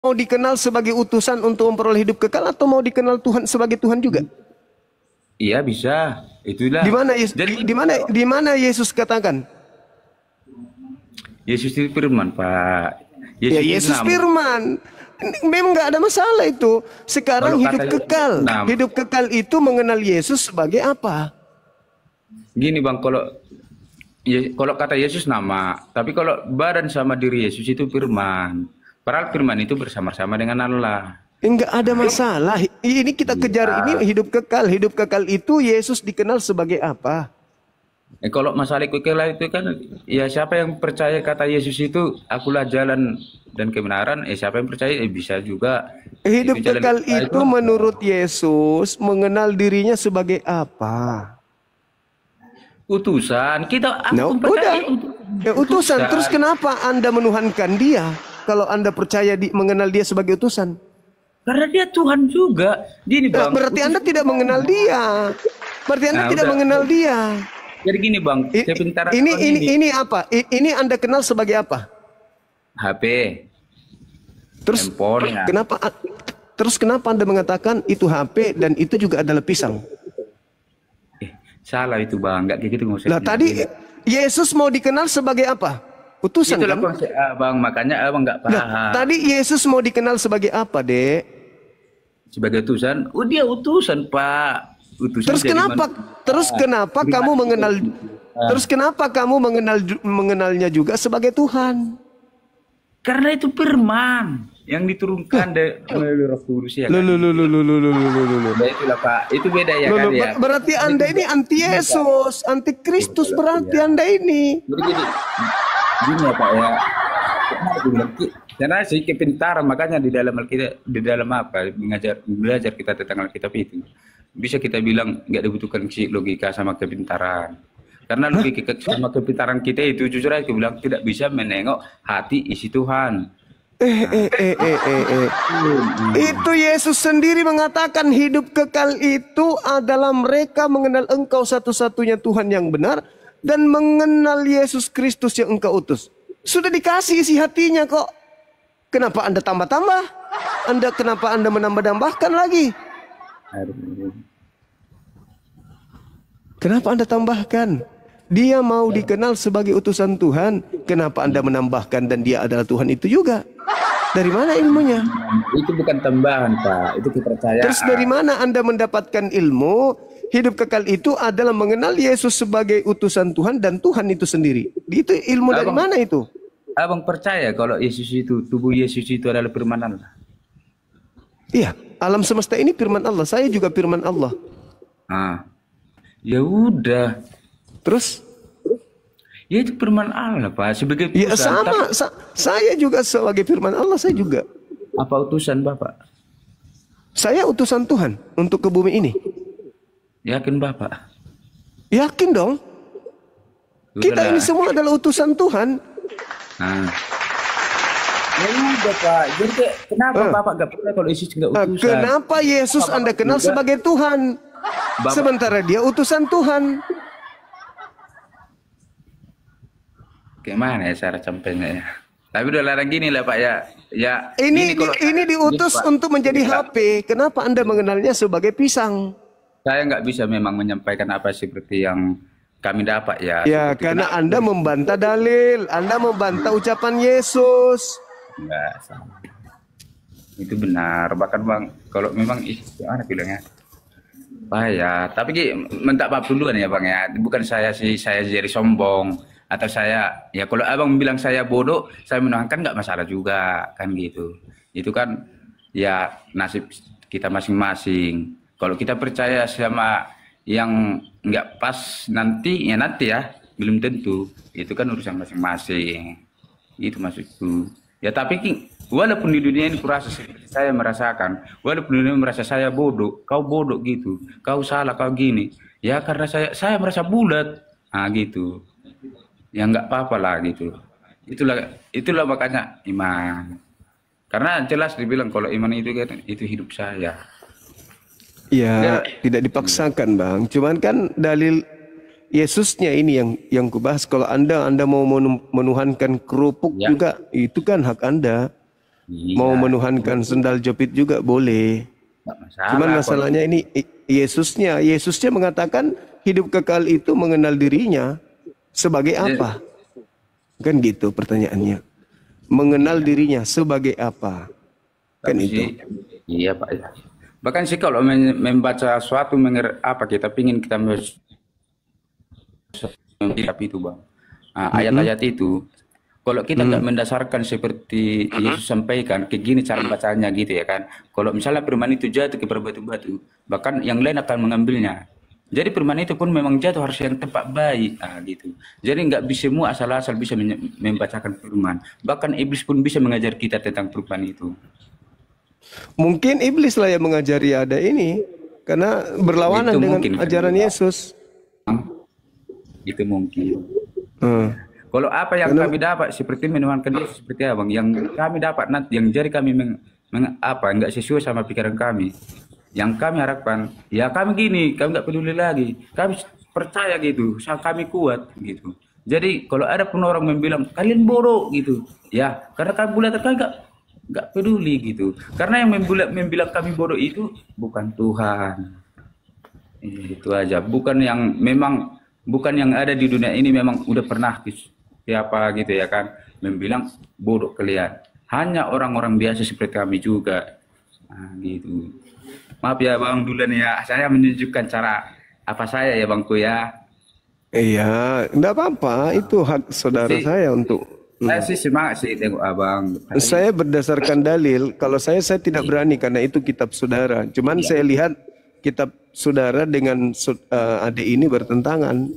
mau dikenal sebagai utusan untuk memperoleh hidup kekal atau mau dikenal Tuhan sebagai Tuhan juga? Iya bisa. Itulah. Jadi Di mana Yesus katakan? Yesus itu firman, Pak. Ya Yesus itu Yesus nama. firman. Memang nggak ada masalah itu. Sekarang Kalau kata Yesus nama, hidup kekal itu mengenal Yesus sebagai apa? gini Bang, kalau kata Yesus nama, tapi kalau badan sama diri Yesus itu firman. Padahal firman itu bersama-sama dengan Allah. Enggak ada masalah. Ini kita kejar ini Ya. hidup kekal. Hidup kekal itu Yesus dikenal sebagai apa? Kalau masalah kekal itu kan, ya siapa yang percaya kata Yesus itu, akulah jalan dan kebenaran, siapa yang percaya, bisa juga. Hidup Itu jalan kekal kita itu menurut Yesus mengenal dirinya sebagai apa? utusan. Kita, Nah, aku udah. percaya Ya, utusan. Terus kenapa Anda menuhankan dia? Kalau Anda percaya mengenal dia sebagai utusan. Karena dia Tuhan juga. Gini Nah, Bang, berarti Anda tidak mengenal dia. Berarti Anda nah, tidak udah. mengenal dia. Jadi gini Bang, I- kepintaran Ini Tuhan ini ini apa? Ini Anda kenal sebagai apa? HP, Terus handphone. kenapa Anda mengatakan itu HP dan itu juga adalah pisang? Salah itu Bang, nggak kayak gitu Lah konsepnya. tadi Yesus mau dikenal sebagai apa? Utusan Itulah kan? konsep Bang, makanya Abang nggak Nah, paham. tadi Yesus mau dikenal sebagai apa, Dek? Sebagai utusan, dia utusan Pak. Utusan Terus jadi kenapa? manusia. Terus kenapa kamu mengenal? Terus kenapa kamu mengenalnya juga sebagai Tuhan? Karena itu firman yang diturunkan melalui Roh Kudus ya kan. Nah, itulah Pak, itu beda ya kan ya. Berarti Anda ini anti Yesus, anti Kristus berarti Anda ini. Jadi gini ya Pak ya. Karena sih kepintaran, makanya di dalam Alkitab, di dalam apa belajar kita tentang Alkitab itu bisa kita bilang nggak dibutuhkan logika sama kepintaran. Karena logika sama kepintaran kita itu jujur aja aku bilang tidak bisa menengok hati isi Tuhan. Itu Yesus sendiri mengatakan hidup kekal itu adalah mereka mengenal Engkau satu-satunya Tuhan yang benar dan mengenal Yesus Kristus yang Engkau utus. Sudah dikasih isi hatinya kok. Kenapa Anda tambah-tambah? Kenapa Anda menambah-tambahkan lagi? Kenapa Anda tambahkan? Dia mau dikenal sebagai utusan Tuhan. Kenapa Anda menambahkan dan dia adalah Tuhan itu juga? Dari mana ilmunya? Itu bukan tambahan Pak, itu kepercayaan. Terus dari mana Anda mendapatkan ilmu? Hidup kekal itu adalah mengenal Yesus sebagai utusan Tuhan dan Tuhan itu sendiri. Itu ilmu dari mana itu? Abang percaya kalau Yesus itu, tubuh Yesus itu adalah firman Allah? Iya, alam semesta ini firman Allah. Saya juga firman Allah. Ah, ya udah. Terus? Ya itu firman Allah Pak, sebagai utusan. Ya sama, saya juga sebagai firman Allah, saya juga. Apa utusan Bapak? Saya utusan Tuhan untuk ke bumi ini. Yakin Bapak? Yakin dong. Kita ini semua adalah utusan Tuhan. Nah. Ya udah Pak, jadi kenapa Bapak gak percaya kalau Yesus nggak utusan? Kenapa Yesus Anda kenal sebagai Tuhan? Sementara dia utusan Tuhan. Gimana ya cara sampainya ya? Tapi udah larang gini lah Pak ya. Ya ini diutus untuk menjadi HP. Kenapa Anda mengenalnya sebagai pisang? Saya nggak bisa memang menyampaikan apa seperti yang kami dapat ya. Ya karena Anda membantah dalil, Anda membantah ucapan Yesus. Enggak sama. Itu benar. Bahkan Bang, kalau memang gimana bilangnya? Ya, tapi minta maaf duluan ya Bang ya. Bukan saya jadi sombong atau saya ya kalau Abang bilang saya bodoh, saya menuhankan nggak masalah juga kan gitu. Itu kan ya nasib kita masing-masing. Kalau kita percaya sama yang nggak pas nanti ya belum tentu. Itu kan urusan masing-masing. Itu maksudku. Ya tapi walaupun di dunia ini kurasa saya merasakan, walaupun di dunia merasa saya bodoh, kau bodoh gitu, kau salah, kau gini. Ya karena saya merasa bulat, gitu. Ya nggak apa-apa lah gitu. Itulah makanya iman. Karena jelas dibilang kalau iman itu kan itu hidup saya. Ya, tidak dipaksakan Bang. Cuman kan dalil Yesusnya ini yang kubahas. Kalau Anda mau menuhankan kerupuk juga, itu kan hak Anda. Mau Iya, menuhankan sendal jepit juga boleh. nggak masalah. Cuman Kalau masalahnya ini Yesusnya mengatakan hidup kekal itu mengenal dirinya sebagai apa? Kan gitu pertanyaannya. Mengenal dirinya sebagai apa? Kan tapi itu. sih, iya Pak. Ya. Bahkan sih kalau membaca suatu apa kita pingin kita tapi itu bang. Nah, ayat-ayat itu, kalau kita nggak mendasarkan seperti Yesus sampaikan, kayak gini cara bacanya gitu ya kan. Kalau misalnya firman itu jatuh ke batu-batu, bahkan yang lain akan mengambilnya. Jadi firman itu pun memang jatuh harus yang tepat baik, nah, gitu. Jadi nggak bisa semua asal-asal bisa membacakan firman. Bahkan iblis pun bisa mengajar kita tentang firman itu. Mungkin iblis lah yang mengajari ada ini karena berlawanan Itu dengan mungkin kan. ajaran Yesus. Itu mungkin. Hmm. Kalau apa yang kami dapat seperti menuhankan Yesus seperti abang, yang kami dapat nanti yang jadi kami nggak sesuai sama pikiran kami. Yang kami harapkan, ya kami gini, kami nggak peduli lagi, kami percaya gitu, kami kuat gitu. Jadi kalau ada pun orang membilang kalian bodoh gitu, ya karena kami bulat kami nggak peduli gitu. Karena yang membilang kami bodoh itu bukan Tuhan. Itu aja, bukan yang ada di dunia ini memang udah pernah siapa gitu ya kan membilang bodoh kalian. Hanya orang-orang biasa seperti kami juga. Nah, gitu. Maaf ya Bang duluan ya, saya menunjukkan cara apa saya ya Bangku ya. Iya, enggak apa-apa, itu hak saudara saya untuk Saya sih semangat sih tengok Abang. saya berdasarkan dalil. Kalau saya tidak berani karena itu kitab saudara. Cuman saya lihat kitab saudara dengan adik ini bertentangan.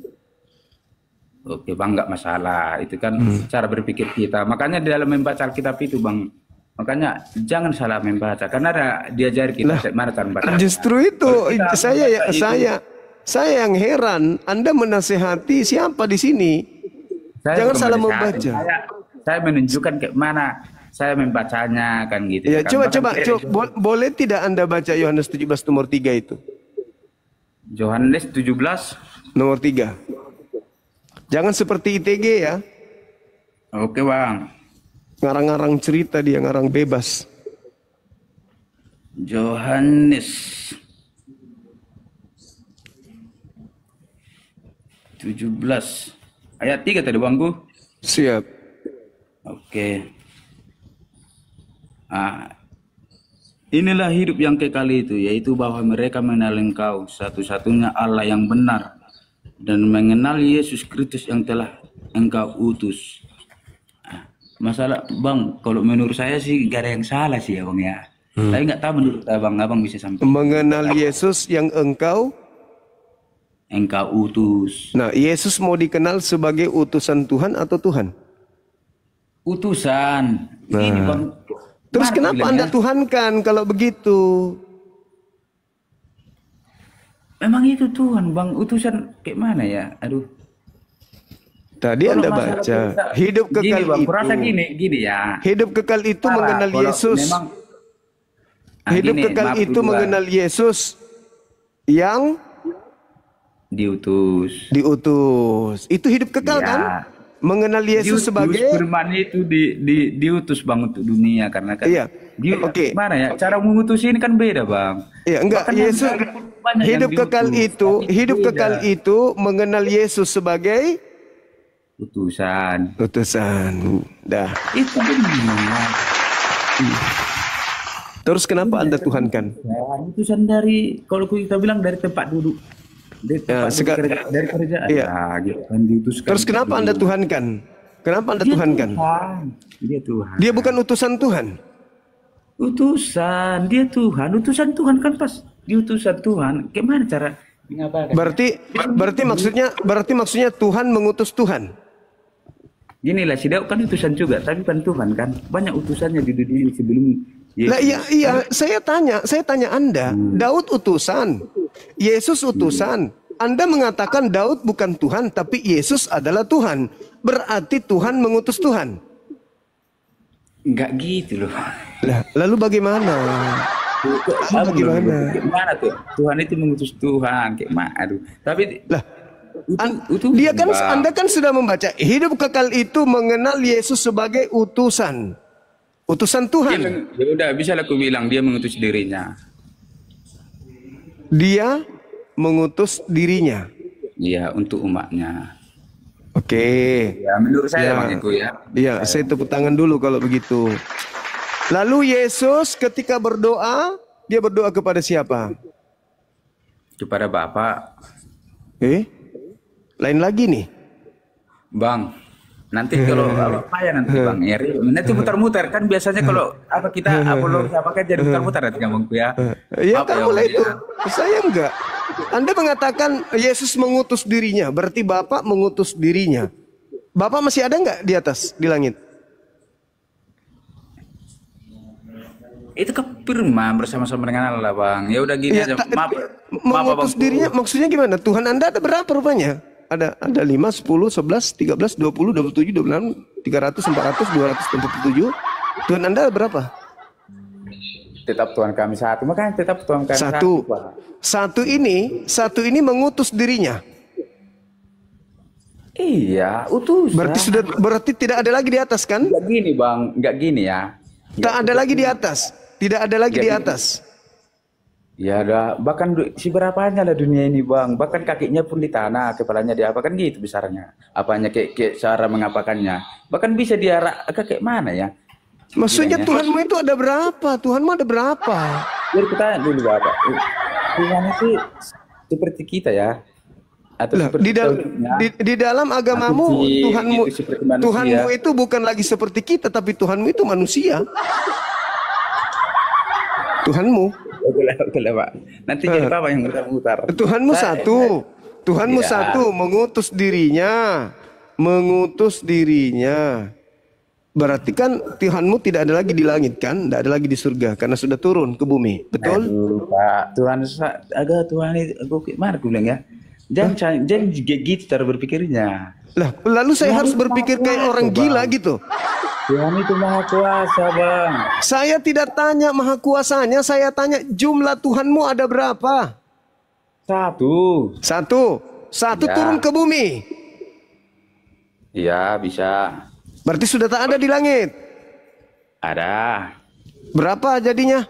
Oke Bang, nggak masalah. Itu kan cara berpikir kita. Makanya di dalam membaca Alkitab itu Bang, makanya jangan salah membaca karena ada diajari kita mana cara membaca. Justru itu saya yang heran. Anda menasehati siapa di sini? Jangan salah membaca. Saya menunjukkan ke mana saya membacanya kan gitu. Ya, kan. coba boleh tidak Anda baca Yohanes 17 nomor 3 itu? Yohanes 17 nomor 3. Jangan seperti ITG ya. Oke Bang. Ngarang-ngarang cerita dia, ngarang bebas. Yohanes 17 ayat 3 tadi Bangku. Siap. Oke. Inilah hidup yang kekal itu, yaitu bahwa mereka mengenal Engkau satu-satunya Allah yang benar dan mengenal Yesus Kristus yang telah Engkau utus. Masalah Bang, kalau menurut saya sih gak ada yang salah sih ya Bang ya. Tapi nggak tahu menurut abang bisa sampai Mengenal Yesus yang engkau utus. Nah, Yesus mau dikenal sebagai utusan Tuhan atau Tuhan? Utusan. Ini Bang. Terus kenapa Anda tuhankan kalau begitu? Memang itu Tuhan Bang, utusan kayak mana ya? Aduh. Tadi Kalau Anda masalah baca, kita, hidup kekal gini, Bang, itu. kurasa gini ya. Hidup kekal itu Salah, mengenal kalau Yesus. memang, Hidup gini, kekal maaf itu duluan. mengenal Yesus yang diutus. Itu hidup kekal Ya. kan? Mengenal Yesus Diutus, sebagai firman itu diutus Bang untuk dunia karena kan. Iya. Oke. Mana ya? Cara mengutus ini kan beda Bang. Ya, enggak, Bahkan Yesus yang banyak hidup yang kekal diutus, itu, tapi hidup beda. kekal itu mengenal Yesus sebagai utusan. Dah. Itu benar. Terus kenapa Anda tuhankan? Ya, utusan dari kalau kita bilang dari tempat duduk. Dari tempat dari kerjaan. Iya. Ya, gitu kan diutuskan. Terus kenapa Anda tuhankan? Kenapa Anda tuhankan? Dia Tuhan. Dia bukan utusan Tuhan. Utusan, dia Tuhan. Utusan Tuhan kan pas diutusan Tuhan. Gimana cara mengatakan? Berarti maksudnya Tuhan mengutus Tuhan. Gini lah, si Daud kan utusan juga, tapi kan Tuhan kan banyak utusannya di dunia ini sebelum Yesus. Lah iya, saya tanya Anda, Daud utusan, Yesus utusan. Anda mengatakan Daud bukan Tuhan, tapi Yesus adalah Tuhan. Berarti Tuhan mengutus Tuhan. Enggak gitu loh. Lah, lalu bagaimana? Gimana tuh? Tuhan itu mengutus Tuhan, kayak mana? Aduh. Tapi Lah, Anda kan sudah membaca hidup kekal itu mengenal Yesus sebagai utusan. Utusan Dia Tuhan. ya udah bisa lah aku bilang dia mengutus dirinya. Dia mengutus dirinya. Iya, untuk umatnya. Oke. Ya, menurut saya Ya. Bang Eko ya. Iya, saya tepuk tangan dulu kalau begitu. Lalu Yesus ketika berdoa, dia berdoa kepada siapa? Kepada Bapak, Lain lagi nih. Bang. Nanti kalau apa ya nanti Bang Eri, nanti muter-muter kan biasanya kalau apa kita apologi apa kan jadi muter-muter nanti ngomongku ya. Ya Maaf ya, kamu Bang, lah itu. ya. Saya enggak. Anda mengatakan Yesus mengutus dirinya, berarti Bapak mengutus dirinya. Bapak masih ada enggak di atas, di langit? Itu ke firman bersama-sama dengan Allah Bang. Ya udah gini aja. Maaf, maaf mengutus Bang. dirinya maksudnya gimana? Tuhan Anda ada berapa rupanya? Ada 5, 10, 11, 13, 20, 27, 26, 300, 400, 247. Tuhan Anda ada berapa? Tetap Tuhan kami satu. Makanya tetap Tuhan kami Satu. Bang. Satu ini mengutus dirinya. Iya, utus. Berarti tidak ada lagi di atas kan? Enggak gini Bang, enggak gini ya. Tak ada lagi di atas. Tidak ada lagi di atas. Ya ada, bahkan si berapanya lah dunia ini Bang. Bahkan kakinya pun di tanah, kepalanya di apa kan gitu besarnya. Apanya kayak cara mengapakannya. Bahkan bisa diarah kayak mana ya? Maksudnya Bilangnya. Tuhanmu itu ada berapa? Tuhanmu ada berapa? Jadi kita tanya dulu Bapak. Tuhan itu seperti kita ya? Atau Lah, seperti di dalam agamamu Atau si- Tuhanmu itu seperti manusia. Tuhanmu itu bukan lagi seperti kita, tapi Tuhanmu itu manusia. Tuhanmu, Oke lah Pak. Nanti jadi Bapak yang mutar-mutar. Tuhanmu satu. Tuhanmu Iya. satu, mengutus dirinya. Mengutus dirinya. Berarti kan Tuhanmu tidak ada lagi di langit kan? Tidak ada lagi di surga karena sudah turun ke bumi. Betul? Aduh, Pak. Agak Tuhan itu aku gimana aku bilang ya? Jangan gitu cara berpikirnya. Lah, lalu saya harus berpikir kayak orang gila gitu. Tuhan itu maha kuasa Bang. Saya tidak tanya maha kuasanya, saya tanya jumlah Tuhanmu ada berapa? Satu. Satu Ya. turun ke bumi. Iya bisa. Berarti sudah tak ada di langit. Ada. Berapa jadinya?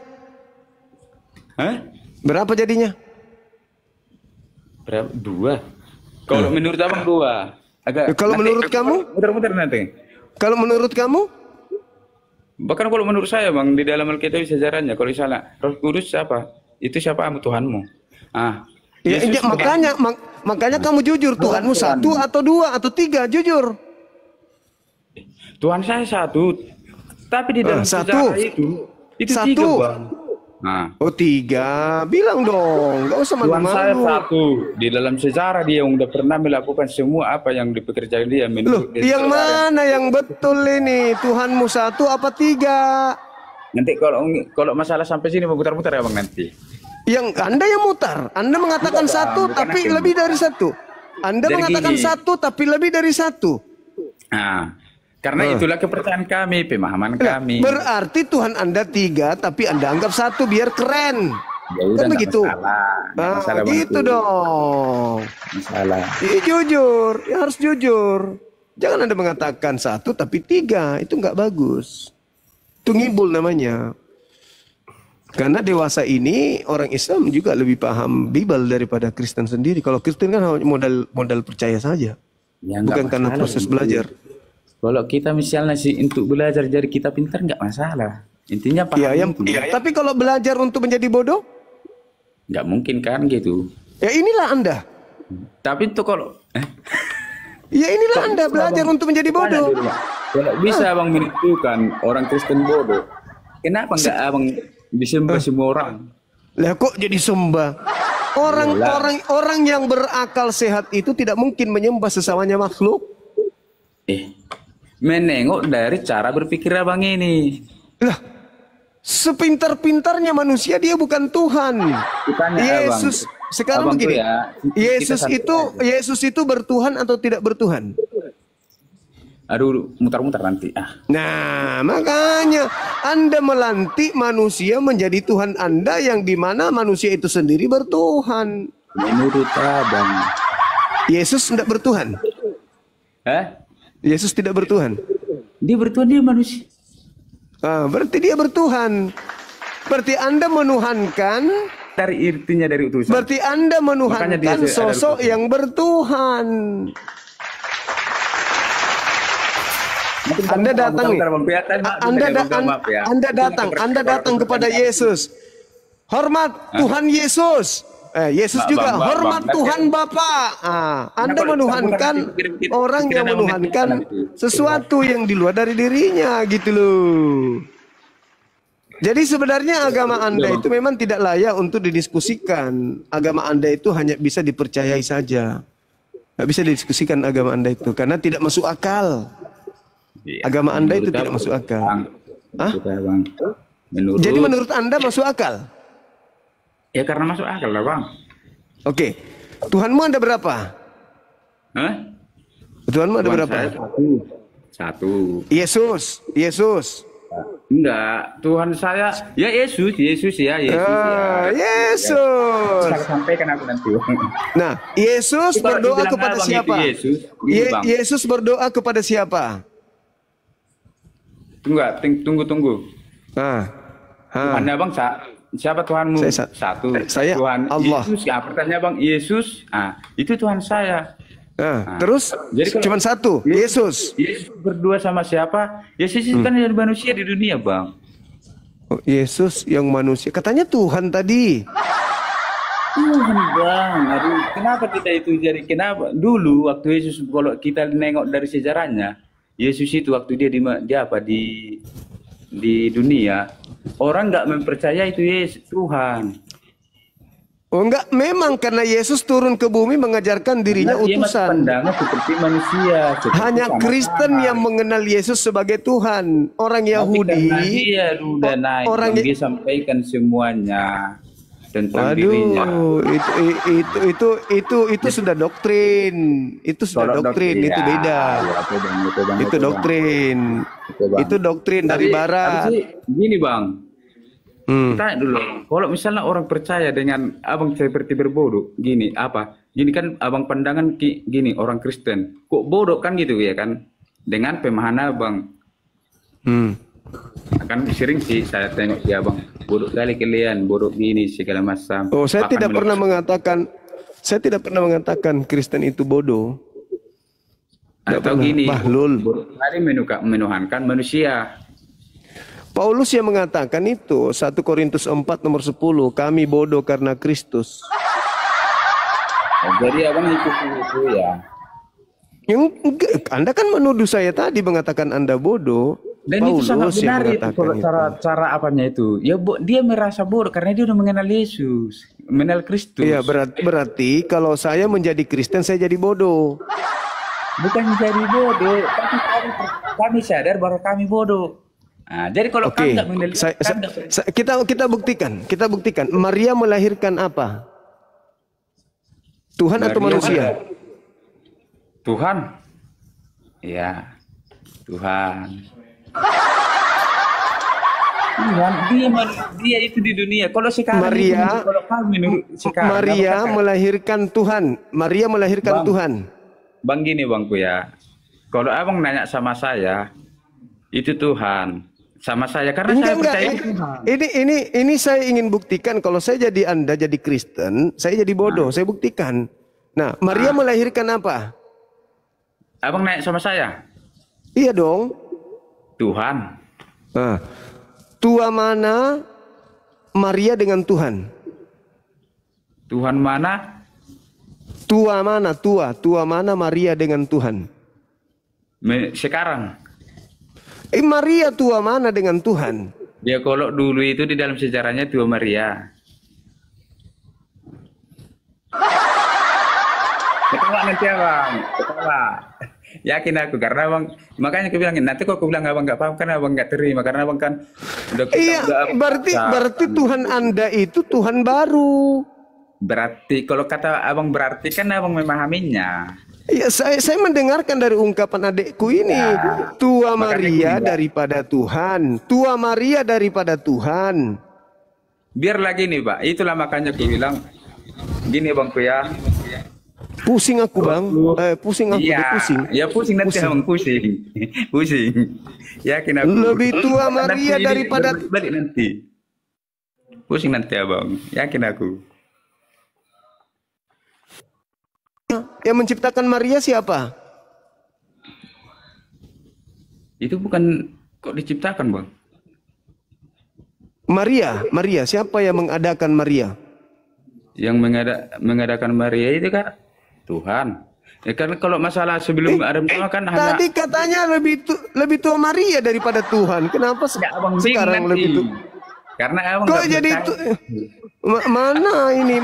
Hah? Berapa jadinya? Berapa? Dua. Kalau menurut Abang dua. Agak. Kalau menurut kamu? Muter-muter nanti. Kalau menurut kamu? Bahkan kalau menurut saya Bang di dalam Alkitab sejarahnya kalau misalnya Roh Kudus siapa? Itu siapa? Tuhanmu. Ah. Ya, Yesus ya, makanya kamu jujur. Tuhanmu Tuhan. 1 atau 2 atau 3, jujur. Tuhan saya satu. Tapi di dalam Satu. sejarah itu Satu. tiga Bang. Nah. Oh 3, bilang dong. Gak usah Tuhan saya malu-malu. satu. Di dalam sejarah dia yang udah pernah melakukan semua apa yang dipekerjakan dia. Loh, yang mana yang betul ini? Tuhanmu 1 apa 3? Nanti kalau masalah sampai sini mau putar-putar ya Bang nanti. Yang Anda yang mutar. Anda mengatakan Enggak, Bang. 1 Bukan tapi hakim. lebih dari 1. Anda Jadi mengatakan gini. 1 tapi lebih dari 1. Nah, karena itulah kepercayaan kami, pemahaman Lah, kami. berarti Tuhan Anda 3 tapi Anda anggap 1 biar keren. Ya udah, Kan nggak begitu. masalah. Nggak Nah, masalah, Bang. gitu dong. Masalah. Ya, jujur, ya harus jujur. Jangan Anda mengatakan 1 tapi 3, itu nggak bagus. Itu ngibul namanya. Karena dewasa ini orang Islam juga lebih paham Bible daripada Kristen sendiri. Kalau Kristen kan hanya modal percaya saja, Ya, nggak bukan karena masalah, proses Bang. belajar. Kalau kita misalnya sih untuk belajar jadi kita pintar nggak masalah. Intinya paham. Iya, tapi kalau belajar untuk menjadi bodoh, Nggak mungkin kan gitu. ya inilah Anda. Tapi itu kalau Ya inilah Anda belajar untuk menjadi bodoh. Tanya dulu, Bang. Kalau bisa Abang menentukan orang Kristen bodoh, kenapa nggak Abang disembah semua orang? Lah kok jadi sembah? Orang yang berakal sehat itu tidak mungkin menyembah sesamanya makhluk. Menengok dari cara berpikir Abang ini. Lah, sepintar-pintarnya manusia dia bukan Tuhan. Kutanya, Yesus Abang. sekarang Abang tuh begini. ya, Yesus itu bertuhan atau tidak bertuhan? Aduh, mutar-mutar nanti. Nah, makanya Anda melantik manusia menjadi Tuhan Anda yang dimana manusia itu sendiri bertuhan. Menurut Abang. Yesus tidak bertuhan. Hah? Yesus tidak bertuhan. Dia bertuhan, dia manusia. Berarti dia bertuhan. Berarti Anda menuhankan. Dari artinya dari utusan. Berarti Anda Makanya dia menuhankan sosok yang bertuhan. Anda datang nih. Anda datang kepada Yesus. Hormat Tuhan Yesus. Yesus juga hormat Tuhan Bapa. Anda menuhankan orang yang menuhankan sesuatu yang di luar dari dirinya gitu loh. Jadi sebenarnya agama Anda itu memang tidak layak untuk didiskusikan. Agama Anda itu hanya bisa dipercayai saja. Nggak bisa didiskusikan agama Anda itu karena tidak masuk akal. Agama Anda itu tidak masuk akal. Jadi menurut Anda masuk akal? Ya karena masuk akal lah Bang. Oke. Tuhanmu ada berapa? Tuhanmu ada berapa? Satu. Yesus. Enggak, Tuhan saya ya Yesus ya. Yesus. Saya sampaikan aku nanti. Nah, Yesus berdoa kepada siapa? Yesus berdoa kepada siapa? Tunggu. Tuhan Abang siapa Tuhanmu? Satu. Saya Tuhan Allah. Yesus. Pertanyaan Bang Yesus. Itu Tuhan saya. Terus jadi cuma satu, Yesus. Yesus berdua sama siapa? Yesus itu kan yang manusia di dunia, Bang. Oh, Yesus yang manusia. Katanya Tuhan tadi. Tuhan, Bang. Aduh, kenapa kita itu kenapa? Dulu waktu Yesus, kalau kita nengok dari sejarahnya, Yesus itu waktu dia di dunia, orang nggak mempercaya itu Yesus Tuhan. Oh enggak, memang karena Yesus turun ke bumi mengajarkan dirinya utusan. Seperti manusia. Hanya Kristen yang mengenal Yesus sebagai Tuhan. Orang Yahudi, dia udah naik, dia sampaikan semuanya tentang dirinya. Itu sudah doktrin. Itu sudah doktrin, itu beda. Itu doktrin. Itu doktrin dari Barat. Gini Bang. Tanya dulu, kalau misalnya orang percaya dengan Abang seperti berbodoh, gini kan Abang pandangan gini orang Kristen, kok bodoh kan gitu ya kan, dengan pemahaman Abang. Kan sering sih saya tengok ya Abang, bodoh kali kalian, bodoh gini segala macam. Oh, saya tidak pernah mengatakan Kristen itu bodoh. Atau gini, bahlul. Bodoh kali menuhankan manusia. Paulus yang mengatakan itu 1 Korintus 4 nomor 10, kami bodoh karena Kristus. Jadi Abang itu ya. Anda kan menuduh saya tadi mengatakan Anda bodoh. Dan Paulus itu sangat benar itu kalau itu. cara apanya itu. Ya dia merasa bodoh karena dia udah mengenal Yesus, mengenal Kristus. Iya, berarti kalau saya menjadi Kristen saya jadi bodoh. Bukan jadi bodoh, tapi kami sadar bahwa kami bodoh. Jadi kalau kami nggak mengenal, kita buktikan. Maria melahirkan apa? Tuhan atau manusia? Tuhan. Ya, Tuhan. Dia itu di dunia. Kalau sekarang Maria melahirkan Tuhan. Maria melahirkan Tuhan. Bang gini Bangku ya. Kalau Abang nanya sama saya, itu Tuhan. Sama saya karena saya percaya Tuhan. Ini saya ingin buktikan kalau saya jadi Anda jadi Kristen, saya jadi bodoh. Saya buktikan. Nah, Maria melahirkan apa? Abang nanya sama saya? Iya dong. Tuhan. Tua mana Maria dengan Tuhan? Tuhan mana? Tua mana Maria dengan Tuhan? Sekarang. Maria tua mana dengan Tuhan? Ya kalau dulu itu di dalam sejarahnya tua Maria. Ketawa nanti Abang, ketawa. Yakin aku karena Abang, makanya aku bilangin nanti kok aku bilang Abang nggak paham kan Abang nggak terima karena Abang kan udah. Iya, berarti Tuhan Anda itu Tuhan baru. Berarti kalau kata Abang berarti kan Abang memahaminya. Ya, saya mendengarkan dari ungkapan adikku ini. Tua Maria daripada Tuhan. Tua Maria daripada Tuhan. Biar lagi nih Pak. Itulah makanya aku bilang gini Bangku ya. Pusing aku bang, pusing aku, Iya, pusing. ya pusing nanti Pusing. abang pusing, pusing. Yakin aku. Lebih tua Nanti Maria ini daripada balik nanti. Pusing nanti abang, yakin aku. yang menciptakan Maria siapa? Itu bukan kok diciptakan bang? Maria, siapa yang mengadakan Maria? Yang mengadakan Maria itu kan Tuhan. Ya kan kalau masalah sebelum Adam Tuhan kan hanya Tadi katanya lebih tua Maria daripada Tuhan. Kenapa ya, abang bingung sekarang nanti. lebih tua? Karena abang Kok nggak jadi percaya. itu?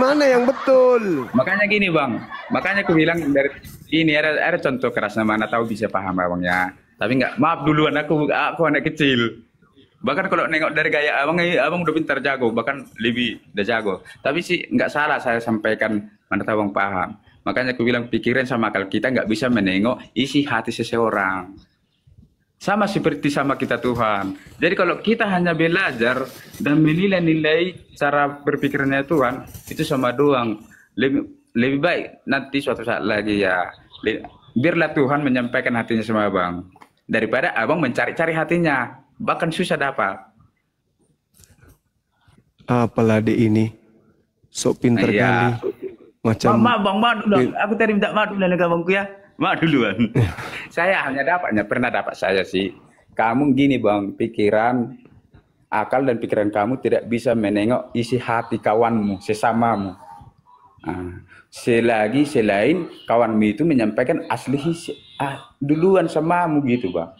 Mana yang betul? Makanya gini bang, makanya aku bilang dari ini ada contoh kerasnya mana tahu bisa paham abang ya. Tapi nggak, maaf duluan aku anak kecil. Bahkan kalau nengok dari gaya abang udah pintar jago, bahkan lebih udah jago. Tapi sih nggak salah saya sampaikan, mana tahu abang paham. Makanya aku bilang pikiran sama akal kita nggak bisa menengok isi hati seseorang. Sama seperti sama kita Tuhan. Jadi kalau kita hanya belajar dan menilai-nilai cara berpikirnya Tuhan, itu sama doang. Lebih baik nanti suatu saat lagi ya. Biarlah Tuhan menyampaikan hatinya sama abang. Daripada abang mencari-cari hatinya. Bahkan susah dapat. Apalah dek ini. Sok pinter Iya. kali. Macam Maaf dulu. Aku tadi minta maaf dulu dengan abangku ya. Maaf duluan. Saya hanya pernah dapat saya sih. Kamu gini bang, pikiran, akal dan pikiran kamu tidak bisa menengok isi hati kawanmu, sesamamu. Selain kawanmu itu menyampaikan asli duluan samamu gitu bang.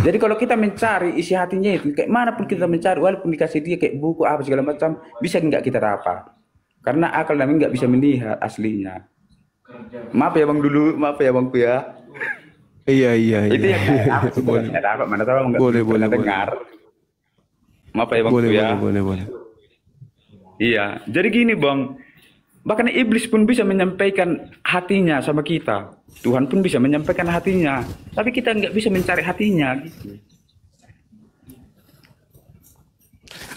Jadi kalau kita mencari isi hatinya itu, kayak mana pun kita mencari, walaupun dikasih dia kayak buku apa segala macam, bisa nggak kita dapat. Karena akal kami nggak bisa melihat aslinya. Maaf ya bang dulu, maaf ya bangku ya. Iya. Itu yang aku tidak dapat, mana tahu nggak Boleh. dengar. Maaf ya bangku ya. Boleh. Iya, jadi gini bang, bahkan iblis pun bisa menyampaikan hatinya sama kita. Tuhan pun bisa menyampaikan hatinya, tapi kita nggak bisa mencari hatinya. Gitu.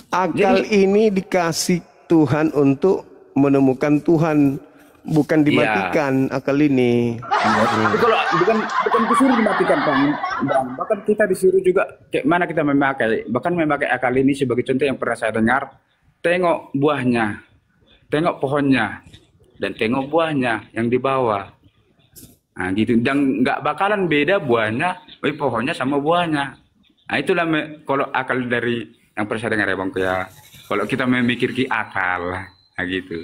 Akal ini dikasih Tuhan untuk menemukan Tuhan, bukan dimatikan akal ini. Tapi kalau bukan disuruh dimatikan bang, bahkan kita disuruh juga kayak mana kita memakai, bahkan memakai akal ini sebagai contoh yang pernah saya dengar. Tengok buahnya, tengok pohonnya, dan tengok buahnya yang di bawah. Nah gitu, dan nggak bakalan beda buahnya, pohonnya sama buahnya. Nah itulah kalau akal dari yang pernah saya dengar ya bangku ya. Kalau kita memikir akal, nah gitu.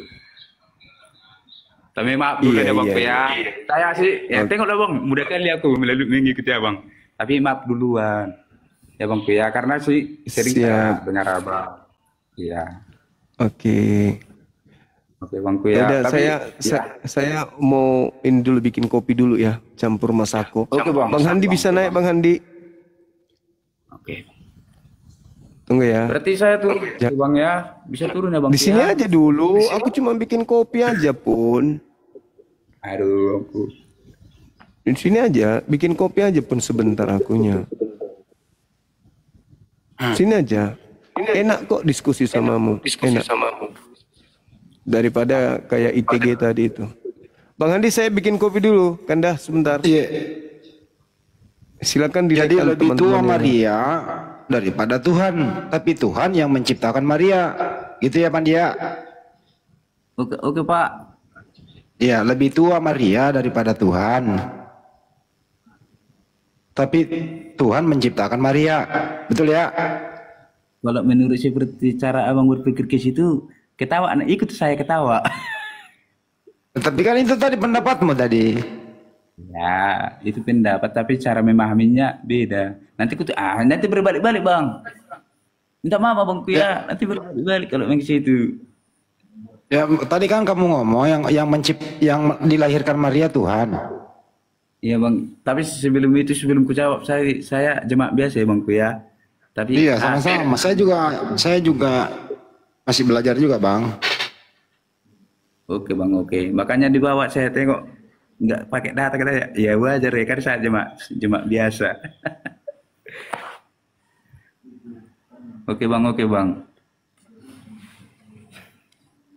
Tapi maaf dulu ya bangku ya. Saya sih, ya tengoklah bang, mudah kali aku mengikuti abang. Tapi maaf duluan, ya bangku ya, karena sih sering saya dengar abang. Iya. Oke bangku ya. Udah, Tapi, saya mau ini dulu bikin kopi dulu ya, campur masako. Oke, Bang. Bang Handi bisa naik Bang Handi. Oke. Tunggu ya. Berarti saya turun Ya. bang ya, bisa turun ya bang. Di sini aja dulu. Aku cuma bikin kopi aja pun. Aduh, aku. Di sini aja, bikin kopi aja pun sebentar akunya. Sini aja. Enak kok diskusi samamu. Enak. Daripada kayak ITG tadi itu. Bang Handi, saya bikin kopi dulu. Kandah sebentar. Iya. Silakan Jadi dinaikkan lebih tua teman-teman yang- Maria daripada Tuhan, tapi Tuhan yang menciptakan Maria. Gitu ya Pandia? Oke Pak. Iya, lebih tua Maria daripada Tuhan. Tapi Tuhan menciptakan Maria. Betul ya? Kalau menurut seperti cara abang berpikir ke situ, ketawa, ikut saya ketawa. Tapi kan itu tadi pendapatmu tadi. Ya, itu pendapat, tapi cara memahaminya beda. Nanti berbalik-balik bang. Minta maaf abangku ya, nanti berbalik-balik kalau ke situ. Ya, tadi kan kamu ngomong yang dilahirkan Maria Tuhan. Iya bang, tapi sebelum ku jawab, saya jemaat biasa ya bangku ya. Tapi Iya, sama-sama. Saya juga masih belajar juga, Bang. Oke bang, oke. Makanya dibawa saya tengok nggak pakai data kata ya wajar ya kan saya jemaat biasa. Oke bang.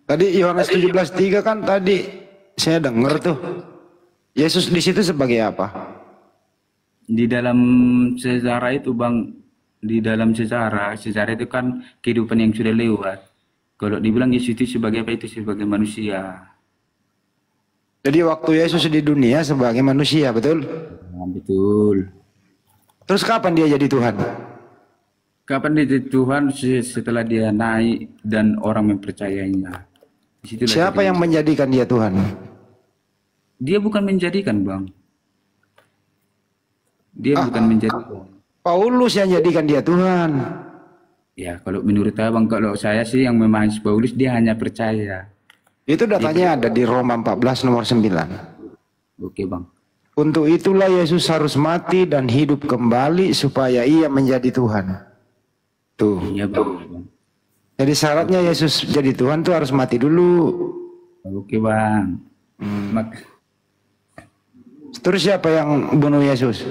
Tadi Yohanes 17:3 kan tadi saya dengar tuh. Yesus di situ sebagai apa? Di dalam sejarah itu Bang, di dalam sejarah itu kan kehidupan yang sudah lewat. Kalau dibilang Yesus itu sebagai apa, itu sebagai manusia. Jadi waktu Yesus di dunia sebagai manusia, betul? Nah, betul. Terus kapan dia jadi Tuhan? Kapan dia jadi Tuhan? Setelah dia naik dan orang mempercayainya. Disitulah Siapa jadi- yang menjadikan dia Tuhan? Dia bukan menjadikan Bang. Dia bukan menjadikan. Paulus yang jadikan dia Tuhan. Ya kalau menurut Abang, kalau saya sih yang memahami Paulus, dia hanya percaya. Itu datanya ada di Roma 14 nomor 9. Oke Bang. Untuk itulah Yesus harus mati dan hidup kembali supaya ia menjadi Tuhan. Tuh. Iya Bang. Jadi syaratnya Yesus jadi Tuhan tuh harus mati dulu. Oke Bang. Terus siapa yang bunuh Yesus?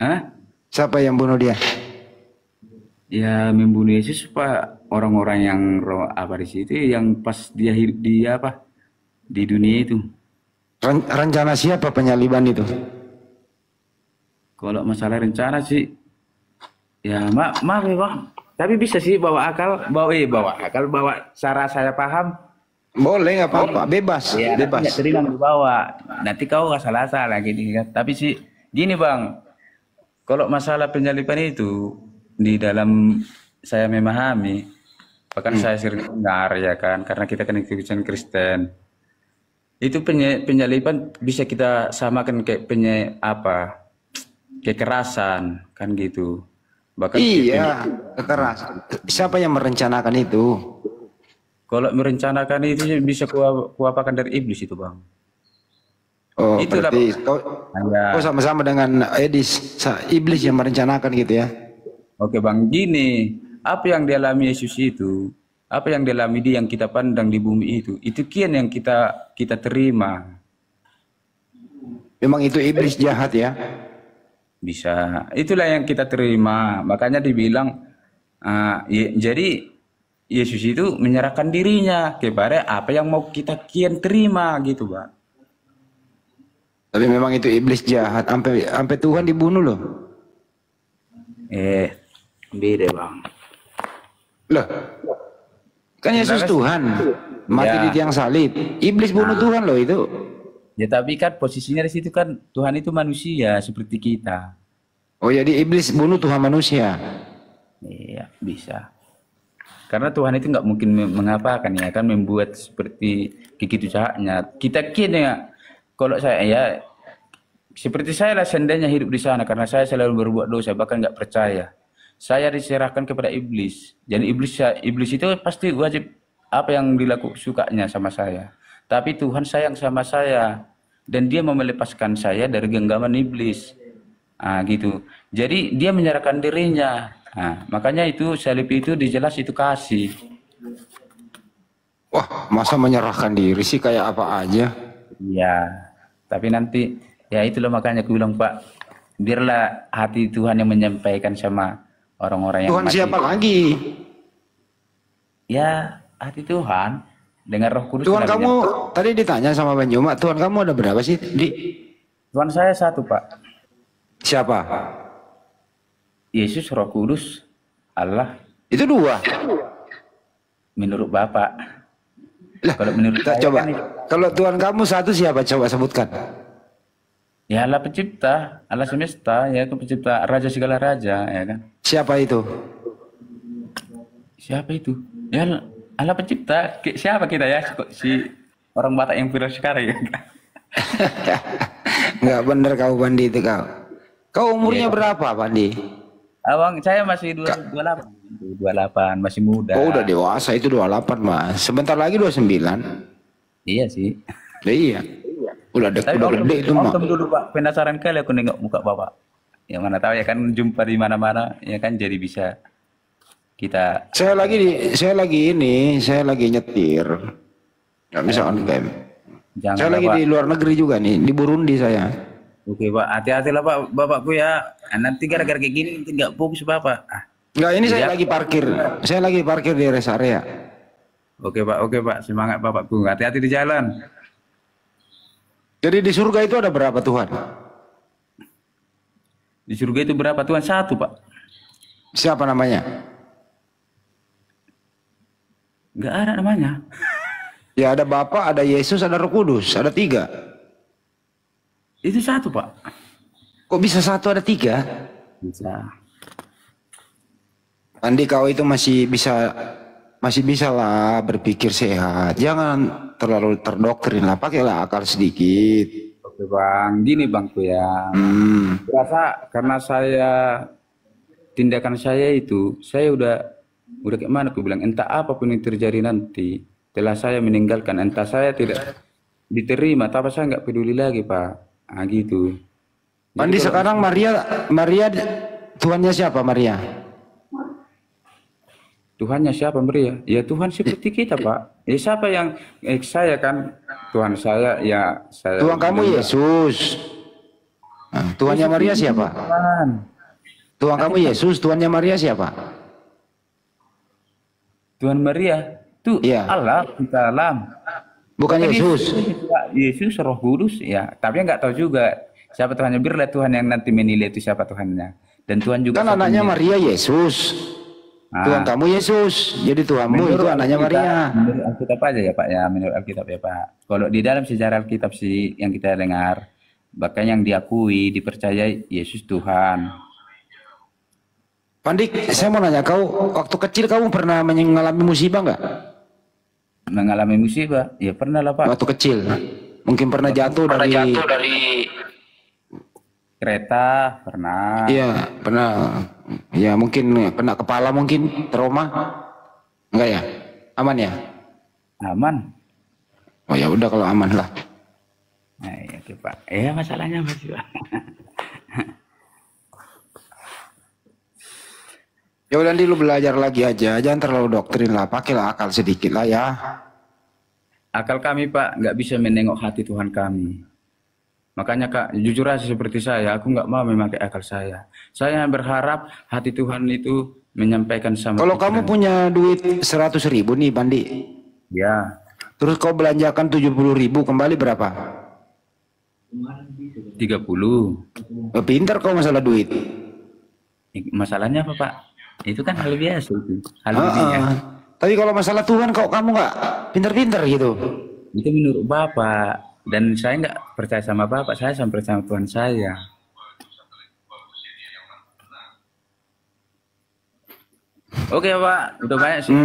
Hah? Siapa yang bunuh dia? Ya membunuh Yesus Pak, orang-orang yang apa di situ yang pas dia hidup di dunia itu. Rencana siapa penyaliban itu? Kalau masalah rencana sih, ya maaf ya Bang. Tapi bisa sih bawa cara saya paham. Boleh, nggak apa-apa, bebas, Ya, bebas. nggak terima dibawa. Nanti kau nggak salah-salah gini kan. Tapi sih gini Bang, kalau masalah penyaliban itu di dalam saya memahami, bahkan saya sering dengar ya kan, karena kita kan Kristen. Itu penyaliban bisa kita samakan kayak kekerasan kan gitu. Bahkan Iya, kekerasan. Siapa yang merencanakan itu? kalau merencanakan itu bisa kuapakan dari iblis itu Bang. Oh, Itulah, berarti Ya. kau sama-sama dengan iblis yang merencanakan gitu ya? Oke Bang, gini, apa yang dialami Yesus itu, apa yang dialami dia yang kita pandang di bumi itu kian yang kita terima. Memang itu iblis jahat ya? Bisa, itulah yang kita terima. Makanya dibilang, jadi Yesus itu menyerahkan dirinya kepada apa yang mau kita kian terima gitu Bang. Tapi memang itu iblis jahat, sampai Tuhan dibunuh loh. Beda Bang. Loh, kan Yesus Tuhan, mati Ya. di tiang salib. Iblis bunuh Tuhan loh itu. Ya tapi kan posisinya di situ kan Tuhan itu manusia seperti kita. Oh jadi iblis bunuh Tuhan manusia. Iya bisa. Karena Tuhan itu nggak mungkin mengapakan ya kan, membuat seperti begitu jahatnya. Kita kini ya, kalau saya ya seperti saya lah seandainya hidup di sana, karena saya selalu berbuat dosa bahkan nggak percaya. Saya diserahkan kepada iblis. Jadi iblis itu pasti wajib apa yang dilakukan sukanya sama saya. Tapi Tuhan sayang sama saya dan dia mau melepaskan saya dari genggaman iblis. Gitu. Jadi dia menyerahkan dirinya. Makanya itu salib itu dijelas itu kasih. Wah, masa menyerahkan diri sih kayak apa aja? Ya, tapi nanti ya itulah makanya aku bilang Pak, biarlah hati Tuhan yang menyampaikan sama orang-orang yang Tuhan mati. siapa lagi? Ya, hati Tuhan dengan Roh Kudus. Tuhan sudah kamu tadi ditanya sama Bang Juma, Tuhan kamu ada berapa sih? Tuhan saya satu Pak. Siapa? Yesus, Roh Kudus, Allah. Itu dua. Menurut Bapak. Lah, Kalau menurut kita saya coba. kan itu- Kalau Tuhan kamu satu siapa? Coba sebutkan. Ya Allah pencipta, Allah semesta, ya kan pencipta raja segala raja, ya kan. Siapa itu? Siapa itu? Ya Allah pencipta. Siapa kita ya? Si orang Batak yang viral sekarang ya. Nggak bener kau Bandi itu kau. Kau umurnya berapa Bandi? Abang saya masih 28. 28 masih muda. Oh udah dewasa itu 28 mas. Sebentar lagi 29. Iya sih. Ya, iya. Udah Tapi udah gede itu mah. dulu Pak, penasaran kali aku nengok muka Bapak. Yang mana tahu ya kan jumpa di mana-mana ya kan, jadi bisa kita. Saya lagi nyetir. Nggak bisa on cam. Jangan Saya lagi Bapak. di luar negeri juga nih, di Burundi saya. Oke Pak, hati-hati lah Pak, Bapakku ya. Nanti gara-gara kayak gini nanti nggak fokus Bapak. Enggak, ini saya Iya. lagi parkir. Saya lagi parkir di rest area. Oke Pak, semangat Bapakku. Hati-hati di jalan. Jadi di surga itu ada berapa Tuhan? Di surga itu berapa Tuhan? Satu, Pak. Siapa namanya? Nggak ada namanya. Ya ada Bapa, ada Yesus, ada Roh Kudus, ada 3. Itu satu, Pak. Kok bisa 1 ada 3? Bisa. Andi, kau itu masih bisa lah berpikir sehat. Jangan terlalu terdoktrin lah, pakailah akal sedikit. Oke Bang, gini Bang tuh ya. Rasa karena tindakan saya itu, saya udah kayak mana aku bilang, entah apapun yang terjadi nanti, setelah saya meninggalkan, entah saya tidak diterima, tapi saya nggak peduli lagi Pak. Nah, gitu. Andi, sekarang Maria Tuhannya siapa Maria? Tuhannya siapa Maria? Ya Tuhan seperti kita Pak. Ya siapa yang saya kan Tuhan saya ya saya. Tuhan kamu Yesus. Nah, Tuhannya Maria siapa? Tuhan kamu Yesus, Tuhannya Maria siapa? Tuhan Maria itu Iya. Allah kita alam. Bukan Yesus. Yesus Roh Kudus ya. Tapi nggak tahu juga siapa Tuhannya. Biarlah Tuhan yang nanti menilai itu siapa Tuhannya. Dan Tuhan juga Kan anaknya Maria Yesus. Tuhan kamu Yesus, jadi Tuhanmu itu anaknya Maria. Menurut Alkitab aja ya Pak ya, menurut Alkitab ya Pak. Kalau di dalam sejarah Alkitab sih yang kita dengar, bahkan yang diakui, dipercayai Yesus Tuhan. Pandik, saya mau nanya, kau waktu kecil kamu pernah mengalami musibah nggak? Mengalami musibah? Ya pernah lah Pak. Waktu kecil, mungkin pernah jatuh dari kereta, pernah. Iya, pernah. Ya mungkin kena kepala, mungkin trauma. Enggak ya? Aman ya? Aman. Oh ya udah kalau aman lah. Nah, iya tuh Pak. Masalahnya masih Pak. Ya udah nanti lu belajar lagi aja, jangan terlalu doktrin lah, pakailah akal sedikit lah ya. Akal kami Pak nggak bisa menengok hati Tuhan kami. Makanya Kak, jujur aja seperti saya, aku nggak mau memakai akal saya. Saya berharap hati Tuhan itu menyampaikan sama. Kalau kamu punya duit 100.000 nih Bandi, ya. terus kau belanjakan 70.000, kembali berapa? 30. Pintar kau masalah duit. Masalahnya apa Pak? Itu kan hal biasa itu. Hal dunia. Tapi kalau masalah Tuhan kok kamu nggak pintar-pintar gitu? Itu menurut Bapak. Dan saya nggak percaya sama Bapak, saya sampai percaya sama Tuhan saya. Oke Pak, udah banyak sih.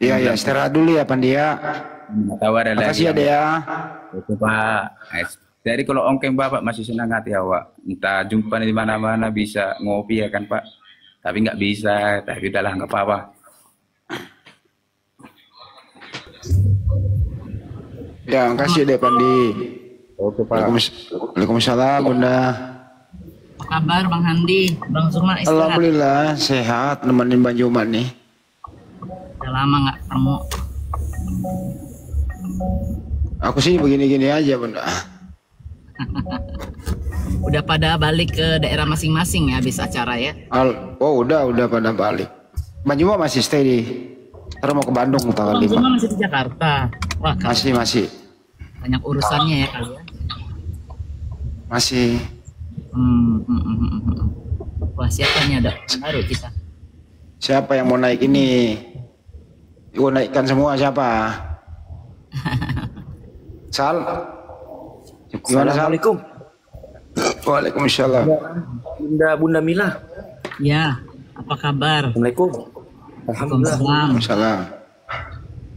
Iya, istirahat dulu ya Pandia. Makasih ya Dea. Oke Pak. Jadi kalau ongkeng Bapak masih senang hati awak. Entah jumpa di mana-mana bisa ngopi ya kan Pak. Tapi nggak bisa, tapi udahlah nggak apa-apa. Ya, makasih deh Pandi. Oke Pak. Waalaikumsalam Bunda. Apa kabar Bang Handi? Bang Zuma istirahat? Alhamdulillah sehat, nemenin Bang Jumat nih. Udah lama nggak ketemu. Aku sih begini-gini aja Bunda. Udah pada balik ke daerah masing-masing ya habis acara ya? Oh udah pada balik. Bang Jumat masih stay di. Ntar mau ke Bandung tanggal Bang 5. Zuma masih di Jakarta. Wah, Masih. banyak urusannya ya kali ya. Masih. Wah, siapa nih ada baru kita? Siapa yang mau naik ini? Gua naikkan semua siapa? Sal. Gimana Sal? Assalamualaikum. Waalaikumsalam. Bunda Mila. Ya, apa kabar? Assalamualaikum. Alhamdulillah. Waalaikumsalam.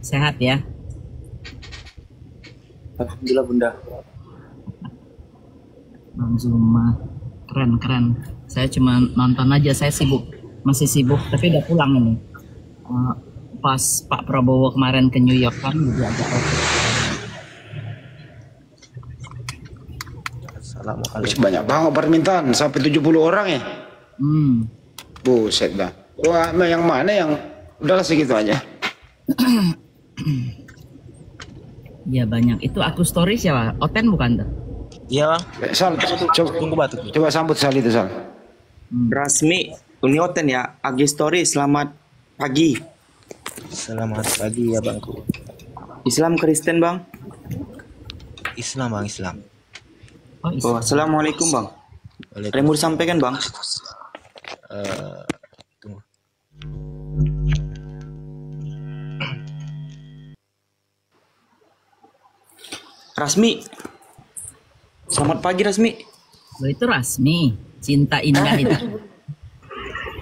Sehat ya? Alhamdulillah Bunda. Bang Zuma, keren. Saya cuma nonton aja, saya masih sibuk, tapi udah pulang ini. Pas Pak Prabowo kemarin ke New York kan, jadi agak oke. Assalamualaikum. Banyak banget permintaan sampai 70 orang ya. Buset dah. Wah, yang mana yang udahlah segitu aja. Ya banyak. Itu aku story siapa? Oten bukan tuh? Iya Bang. Sal, Tunggu batu. coba sambut Sal itu Sal. Rasmi Unioten ya. Agi Story selamat pagi. Selamat pagi ya Bangku. Islam Kristen Bang. Islam bang, Islam. Oh, Oh, assalamualaikum bang. Ada yang mau disampaikan bang? Tunggu. Rasmi. Selamat pagi Rasmi. Oh, itu Rasmi. Cinta indah itu.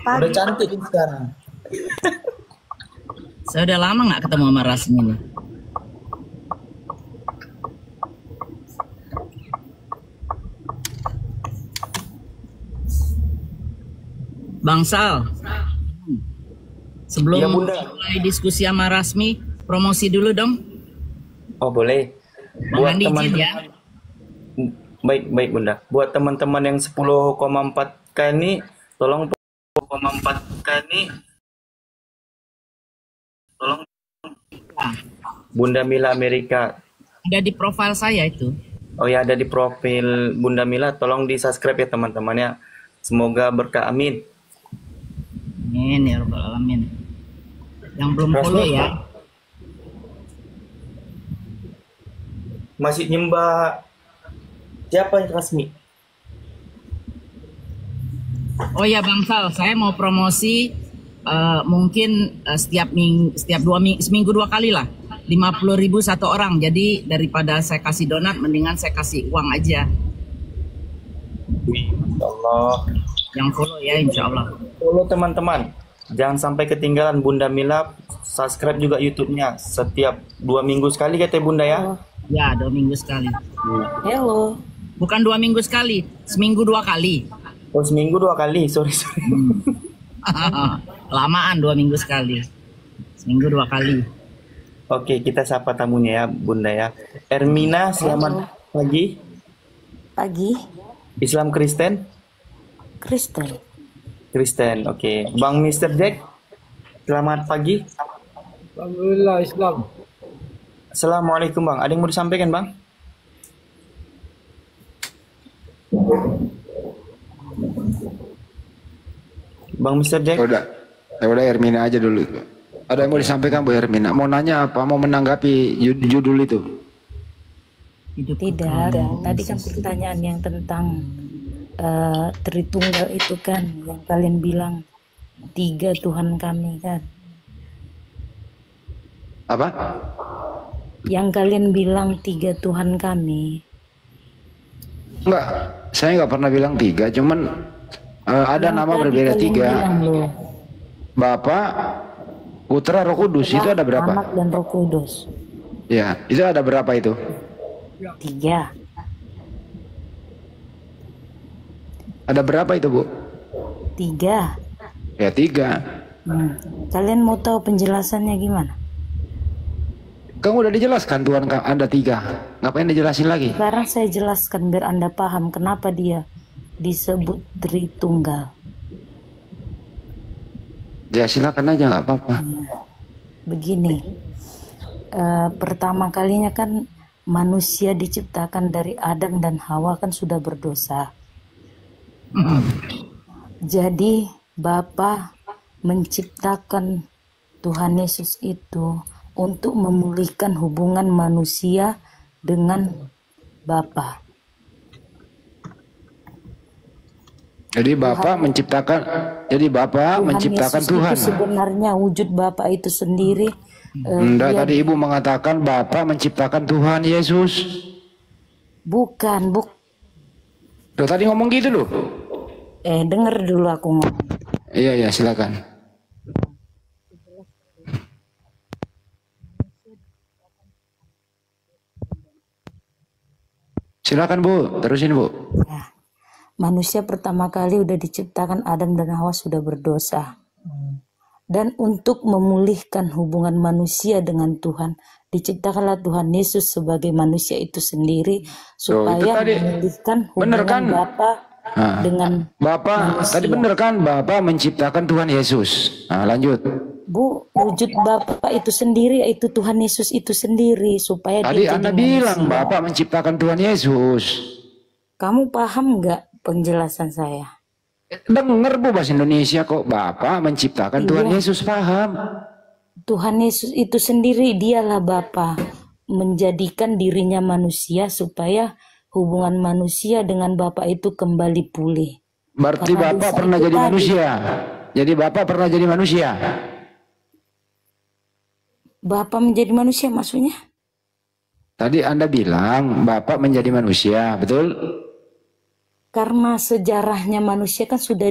Udah cantik sekarang. Saya udah lama nggak ketemu sama Rasmi nih. Bang Sal, sebelum Iya, Bunda. mulai diskusi sama Rasmi, promosi dulu dong. Oh boleh. Bang Andi izin ya. Baik Bunda. Buat teman-teman yang 10,4K ini, tolong 10,4K ini, tolong Bunda Mila Amerika. Ada di profil saya itu. Oh ya, ada di profil Bunda Mila. Tolong di subscribe ya teman-temannya. Semoga berkah, amin. Amin ya rabbal alamin. Yang belum Rasmi. follow ya. Masih nyembah siapa yang Rasmi? Oh ya Bang Sal, saya mau promosi mungkin setiap seminggu 2 kali lah. 50.000 satu orang. Jadi daripada saya kasih donat, mendingan saya kasih uang aja. Wih, Masya Allah. Yang follow ya insya Allah. Follow teman-teman. Jangan sampai ketinggalan Bunda Mila. Subscribe juga YouTube-nya. Setiap 2 minggu sekali kata Bunda ya. Ya 2 minggu sekali. Hello. Bukan 2 minggu sekali, seminggu 2 kali. Oh seminggu 2 kali, sorry. Lamaan 2 minggu sekali. Seminggu 2 kali. Oke, kita sapa tamunya ya Bunda ya. Ermina, selamat pagi. Pagi. Islam Kristen? Kristen. Kristen, oke. Bang Mr. Jack, selamat pagi. Alhamdulillah Islam. Assalamualaikum Bang. Ada yang mau disampaikan Bang? Bang Mr. Jack? Udah Hermina aja dulu. Ada yang mau disampaikan Bu Hermina? Mau nanya apa? Mau menanggapi judul itu? Tidak. Tadi kan pertanyaan yang tentang Tritunggal itu kan, yang kalian bilang 3 Tuhan kami kan. Apa? Yang kalian bilang 3 Tuhan kami. Enggak, saya nggak pernah bilang 3, cuman ada Yang nama tadi berbeda kalian 3. bilang loh, Bapak, Putra, Roh Kudus itu ada berapa? Anak dan Roh Kudus. Ya, itu ada berapa itu? 3. Ada berapa itu Bu? 3. Ya 3. Kalian mau tahu penjelasannya gimana? Kamu udah dijelaskan Tuhan Anda 3. Ngapain dijelasin lagi? Sekarang saya jelaskan biar Anda paham kenapa dia disebut Tritunggal. Ya silakan aja nggak apa-apa. Begini, pertama kalinya kan manusia diciptakan dari Adam dan Hawa kan sudah berdosa. Jadi Bapa menciptakan Tuhan Yesus itu untuk memulihkan hubungan manusia dengan Bapa. Jadi Bapak menciptakan, Yesus Tuhan. itu sebenarnya wujud Bapa itu sendiri. Enggak, tadi Ibu mengatakan Bapak menciptakan Tuhan Yesus. Bukan. Tuh, tadi ngomong gitu loh. Dengar dulu aku ngomong. Iya, silakan. Silakan Bu, terusin Bu. Ya. Manusia pertama kali udah diciptakan Adam dan Hawa sudah berdosa. Dan untuk memulihkan hubungan manusia dengan Tuhan, diciptakanlah Tuhan Yesus sebagai manusia itu sendiri supaya memulihkan hubungan Bapa dengan Bapak manusia. tadi bener kan Bapak menciptakan Tuhan Yesus. Nah, lanjut. Bu, wujud Bapa itu sendiri yaitu Tuhan Yesus itu sendiri supaya Tadi dia Anda jadi bilang manusia. Bapak menciptakan Tuhan Yesus. Kamu paham nggak penjelasan saya? Dengar Bu bahasa Indonesia kok. Bapak menciptakan Tuhan Iya. Yesus, paham. Tuhan Yesus itu sendiri dialah Bapa menjadikan dirinya manusia supaya hubungan manusia dengan Bapa itu kembali pulih. Berarti Karena Bapak dosa pernah itu jadi tadi. manusia. Jadi Bapak pernah jadi manusia. Bapak menjadi manusia maksudnya? Tadi Anda bilang Bapak menjadi manusia, betul? Karena sejarahnya manusia kan sudah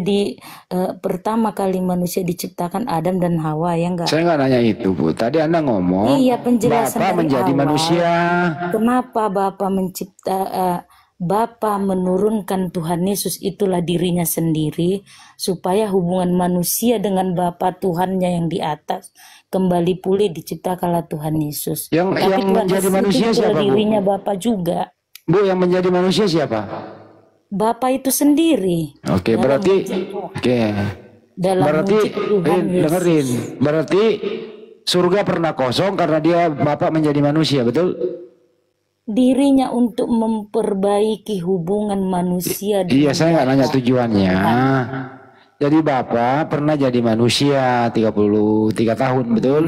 pertama kali manusia diciptakan Adam dan Hawa, ya enggak? Saya nggak nanya itu, Bu. Tadi Anda ngomong Iya, penjelasan Bapak dari menjadi awal. manusia. Kenapa Bapa menurunkan Tuhan Yesus itulah dirinya sendiri supaya hubungan manusia dengan Bapa Tuhannya yang di atas kembali pulih, diciptakanlah Tuhan Yesus. Yang Tapi Tuhan menjadi Yesus manusia itu siapa, Bu? dirinya Bapa juga. Bu, yang menjadi manusia siapa? Bapa itu sendiri. Oke, Dalam berarti wujud- oke. dalam Berarti wujud Tuhan Yesus. dengerin. Berarti surga pernah kosong karena dia Bapak menjadi manusia, betul? Dirinya untuk memperbaiki hubungan manusia Iya, dengan saya nggak nanya Bapa. tujuannya. Jadi Bapak pernah jadi manusia 33 tahun, betul?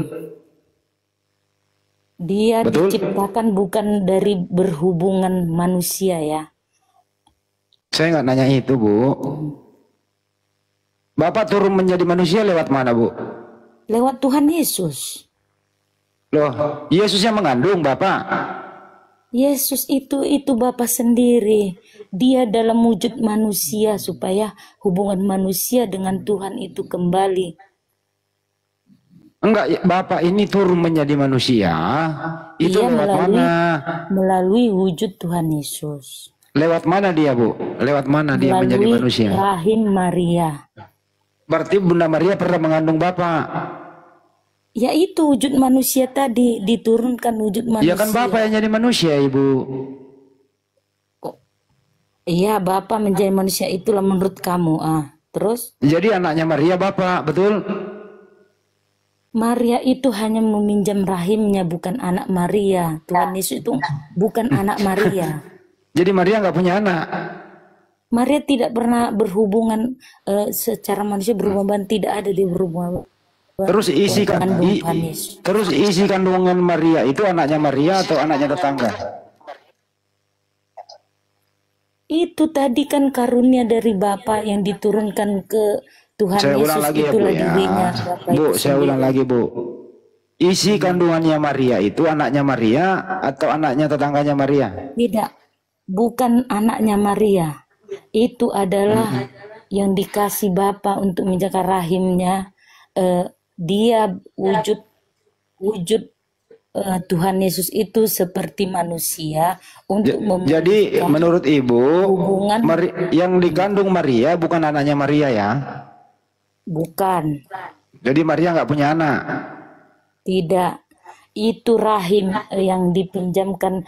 Dia Betul. diciptakan bukan dari berhubungan manusia ya. Saya nggak nanya itu, Bu. Bapak turun menjadi manusia lewat mana, Bu? Lewat Tuhan Yesus. Loh, Yesus yang mengandung Bapak. Yesus itu Bapa sendiri. Dia dalam wujud manusia supaya hubungan manusia dengan Tuhan itu kembali. Enggak, Bapak ini turun menjadi manusia. Itu Iya, lewat mana? melalui wujud Tuhan Yesus. Lewat mana dia, Bu? Lewat mana dia menjadi Melalui manusia? rahim Maria. Berarti Bunda Maria pernah mengandung Bapak. Ya itu wujud manusia tadi, diturunkan wujud manusia. Ya kan Bapak yang jadi manusia, Ibu. Iya, Bapa menjadi manusia itulah menurut kamu. Terus Jadi anaknya Maria Bapak, betul? Maria itu hanya meminjam rahimnya, bukan anak Maria. Tuhan Yesus itu bukan anak Maria. Jadi Maria nggak punya anak. Maria tidak pernah berhubungan secara manusia, berhubungan tidak ada di berhubungan. Terus isi kandungan Maria itu anaknya Maria atau anaknya tetangga? Itu tadi kan karunia dari Bapa yang diturunkan ke Tuhan Saya Yesus, ulang lagi ya, Bu, itulah ya. dirinya Bapa Bu, itu saya ulang sendiri. lagi, Bu. Isi kandungannya Maria itu anaknya Maria atau anaknya tetangganya Maria? Tidak, bukan anaknya Maria. Itu adalah yang dikasih Bapa untuk menjaga rahimnya. Dia wujud Tuhan Yesus itu seperti manusia untuk Jadi memulihkan menurut Ibu, hubungan. yang dikandung Maria bukan anaknya Maria ya? Bukan, Jadi Maria nggak punya anak. tidak. Itu rahim yang dipinjamkan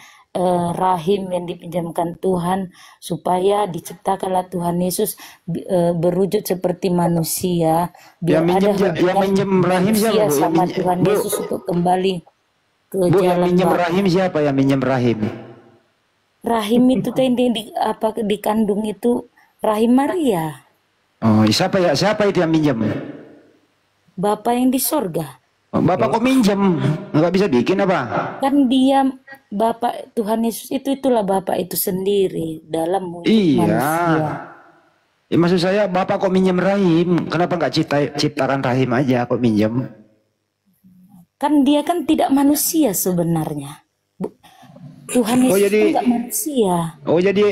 Tuhan supaya diciptakanlah Tuhan Yesus berwujud seperti manusia, biar Yang minjem rahim siapa, Bu? sama Tuhan Bu, Yesus untuk kembali ke Bu, yang jalan minjem Bapa. rahim siapa? Yang minjem rahim? Rahim itu tadi dikandung itu rahim Maria, Oh, siapa itu yang minjem? Bapa yang di sorga. Oh, Bapak kok minjem? Nggak bisa bikin apa? Kan dia Bapak Tuhan Yesus itulah Bapak itu sendiri dalam wujud Iya. manusia. Ya, maksud saya Bapak kok minjem rahim? Kenapa nggak ciptakan rahim aja? Kok minjem? Kan dia kan tidak manusia sebenarnya. Tuhan Yesus jadi- itu enggak manusia. Oh, jadi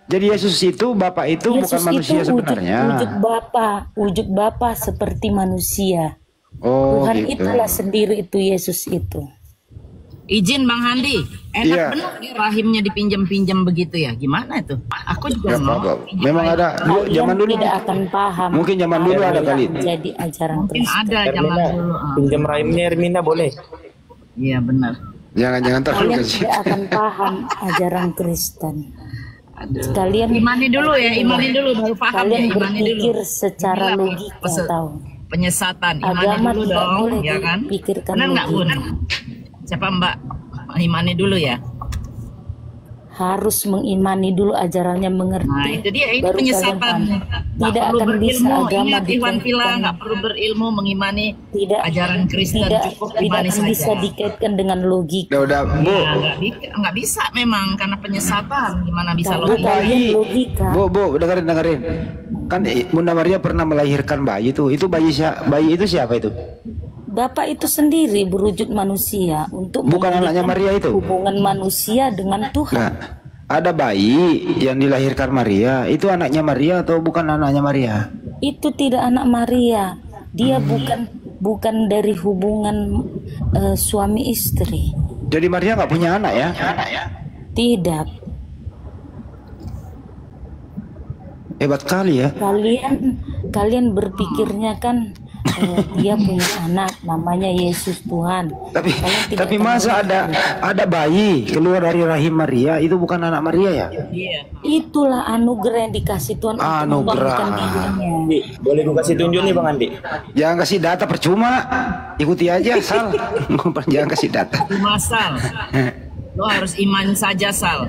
jadi Yesus itu Bapak itu Yesus bukan manusia itu sebenarnya. wujud Bapa seperti manusia. Oh, Tuhan gitu. itulah sendiri itu Yesus itu. Izin Bang Handi, enak Iya. benar ya rahimnya dipinjam-pinjam begitu ya? Gimana itu? Aku juga Ya, mau. Bapak. pinjam Memang rahim. ada Kalian zaman dulu. tidak akan paham. Mungkin zaman dulu apa ada yang kali. menjadi ajaran Mungkin Kristen. ada zaman Hermina, dulu. pinjam rahimnya Hermina boleh. Iya benar. Jangan terlalu Kalian kecil. tidak akan paham ajaran Kristen. Kalian Imani dulu ya, imani dulu baru paham ya, kalian imani dulu. berpikir secara Inilah logika, maksud tahu. penyesatan, imani Agama dulu tidak dong, boleh ya kan? dipikirkan Benar nggak Bun? logika. Siapa Mbak? Imani dulu ya. harus mengimani dulu ajarannya, Nah, mengerti, itu dia, ini baru kalian penyesatan. paham. Nggak Tidak perlu akan bisa berilmu. agama Ingat Iwan Pila, dikaitkan, nggak perlu berilmu mengimani tidak ajaran Kristen, cukup tidak imani akan bisa saja. dikaitkan dengan logika. Udah, Bu. Nah, nggak bisa memang karena penyesatan. Gimana bisa Kalau logika? kalian logika, Bu, dengerin. Kan Bunda Maria pernah melahirkan bayi tuh. Itu bayi itu siapa itu? Bapak itu sendiri berwujud manusia untuk Bukan anaknya Maria itu. hubungan manusia dengan Tuhan. Nah, ada bayi yang dilahirkan Maria. Itu anaknya Maria atau bukan anaknya Maria? Itu tidak anak Maria. Dia bukan dari hubungan suami istri. Jadi Maria nggak punya anak ya? Tidak. Hebat kali ya. Kalian berpikirnya kan dia punya anak namanya Yesus Tuhan. Tapi Kalian tidak tahu. masa ada bayi keluar dari rahim Maria itu bukan anak Maria ya? Iya. Itulah anugerah yang dikasih Tuhan untuk Anugerah. membangunkan dirinya. Andi, boleh gue kasih tunjuk nih Bang Andi? Jangan kasih data percuma. Ikuti aja Sal. Jangan kasih data. Cuma Sal. Lo harus iman saja Sal.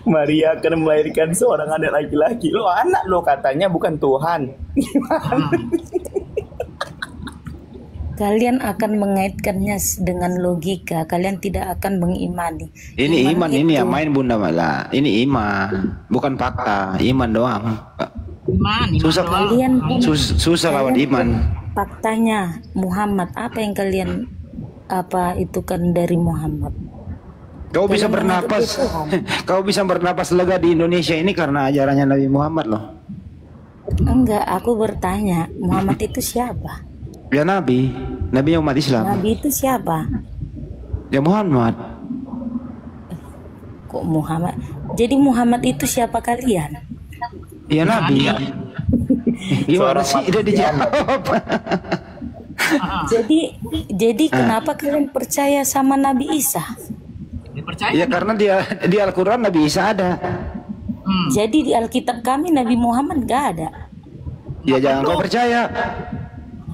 Maria akan melahirkan seorang anak laki-laki. Lo anak lo katanya, bukan Tuhan. Kalian akan mengaitkannya dengan logika. Kalian tidak akan mengimani. Ini iman itu, ini yang main Bunda Mala. Ini iman, bukan fakta. Iman doang. Iman Susah doang. Kalian susah lawan iman. faktanya Muhammad, apa yang kalian itu kan dari Muhammad? Kau bisa bernapas. Kau bisa bernapas lega di Indonesia ini karena ajarannya Nabi Muhammad loh. Enggak, aku bertanya, Muhammad itu siapa? Ya Nabi umat Islam. Nabi itu siapa? Ya Muhammad. Kok Muhammad? Jadi Muhammad itu siapa kalian? Ya Nabi. Gimana sih? Udah dijawab. Jadi kenapa kalian percaya sama Nabi Isa? Dipercaya? Ya karena di Al-Quran Nabi Isa ada. Jadi di Alkitab kami Nabi Muhammad gak ada. Ya jangan kau percaya.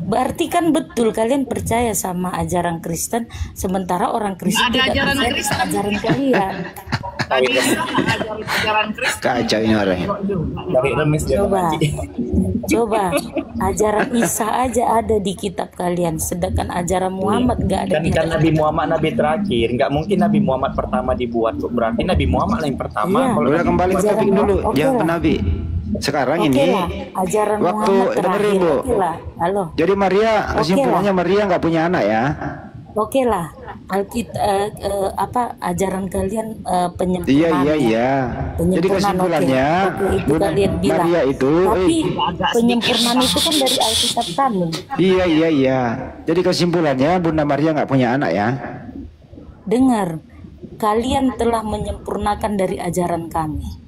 Berarti kan betul kalian percaya sama ajaran Kristen, sementara orang Kristen Nggak ada tidak ajaran percaya Kristen. ajaran kalian. Nabi Isa ajaran Kristen. Kacau ini orangnya. Dari remes dia Bang Coba, Andi. coba ajaran Isa aja ada di kitab kalian, sedangkan ajaran Muhammad gak ada Kan di kan Nabi Muhammad nabi terakhir, nggak mungkin Nabi Muhammad pertama dibuat. Berarti Nabi Muhammad lah yang pertama. Iya. Kalau Udah Nabi kembali ke Muhammad- topik dulu. Oke Jangan ke lah. Nabi. Sekarang Oke ini lah, ajaran waktu Muhammad dengerin terakhir. Bu. Oke lah, halo. Jadi Maria kesimpulannya Maria nggak punya anak ya? Oke lah, ajaran kalian penyempurnaan. Iya. ya. Jadi Penyempurnaan, kesimpulannya oke, itu Bunda kalian bilang. Maria itu Tapi penyempurnaan itu kan dari Alkitab kami. iya. Jadi kesimpulannya Bunda Maria nggak punya anak ya? Dengar, kalian telah menyempurnakan dari ajaran kami.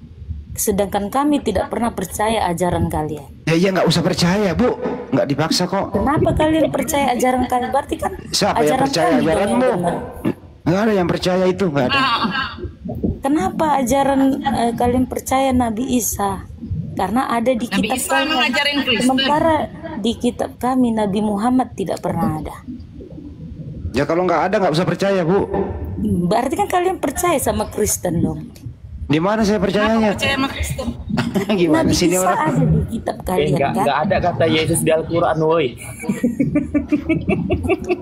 Sedangkan kami tidak pernah percaya ajaran kalian. Ya nggak usah percaya Bu, nggak dipaksa kok. Kenapa kalian percaya ajaran kalian? Berarti kan Siapa yang ajaran percaya kami dong yang ajaranmu? benar. Nggak ada yang percaya itu, nggak ada. Kenapa ajaran kalian percaya Nabi Isa? Karena ada di Nabi kitab Isa kalian. mengajarin Kristen. Sementara di kitab kami Nabi Muhammad tidak pernah ada. Ya kalau nggak ada nggak usah percaya Bu. Berarti kan kalian percaya sama Kristen dong. Di mana saya percayanya? Percaya sama Kristen. Gimana Nabi sih ini Isa orang? ada di kitab kalian kan? nggak ada kata Yesus di Al-Quran, woi.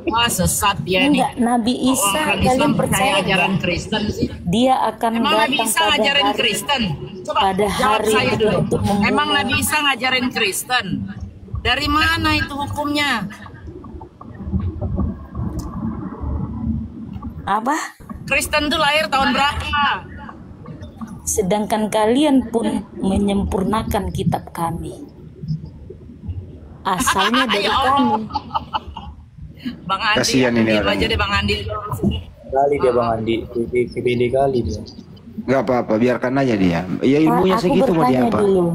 Wah sesat dia nih. Enggak, Nabi Isa Orang kalian Islam percaya ajaran nggak? Kristen sih. Dia akan Emang Nabi datang Isa pada ngajarin hari Kristen? Coba pada jawab hari saya itu dulu. untuk membunuh. Emang Nabi Isa ngajarin Kristen? Dari mana itu hukumnya? apa? Kristen tuh lahir tahun berapa? Sedangkan kalian pun menyempurnakan kitab kami. Asalnya dari Ya Allah. kami. Bang Andi, Kasihan ini diam orang. aja deh Bang Andi. Kali dia Bang Andi, PPD kali dia. Nggak apa-apa, biarkan aja dia. Ya ilmunya Aku segitu mau dia bertanya apa? dulu.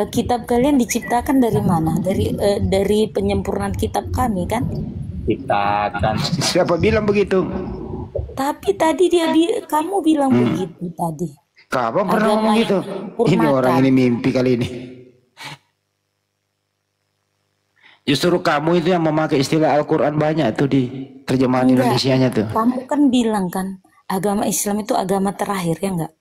Kitab kalian diciptakan dari mana? Dari penyempurnaan kitab kami kan? Kita kan Siapa bilang begitu? Tapi tadi kamu bilang begitu tadi. Kapan pernah Agama ngomong yang gitu? disempurnakan. Ini orang ini mimpi kali ini. Justru kamu itu yang memakai istilah Al-Quran banyak tuh di terjemahan Enggak. Indonesianya tuh. Kamu kan bilang kan agama Islam itu agama terakhir ya enggak?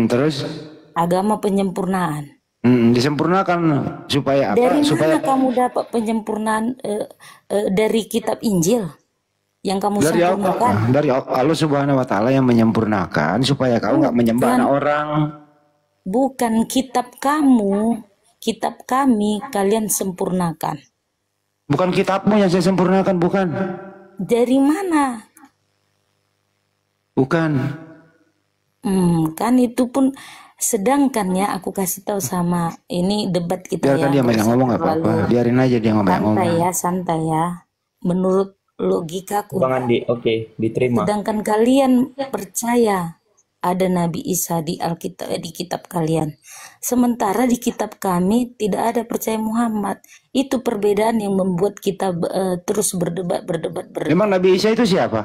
Terus? Agama penyempurnaan. Disempurnakan supaya apa? Dari Supaya mana kamu dapat penyempurnaan dari kitab Injil yang kamu dari sempurnakan? dari Allah Subhanahu Wa Taala yang menyempurnakan supaya kau nggak menyembah anak orang. Bukan kitab kamu, kitab kami kalian sempurnakan. Bukan kitabmu yang saya sempurnakan, bukan? Dari mana? Bukan. Kan itu pun sedangkan ya aku kasih tahu sama ini debat kita Biarkan ya. dia banyak ngomong nggak apa-apa. Biarin aja dia banyak ngomong. Santai ya. Menurut logikaku. Bang Andi, oke, diterima. Sedangkan kalian percaya ada Nabi Isa di Alkitab, di kitab kalian. Sementara di kitab kami tidak ada percaya Muhammad. Itu perbedaan yang membuat kita terus berdebat. Memang Nabi Isa itu siapa?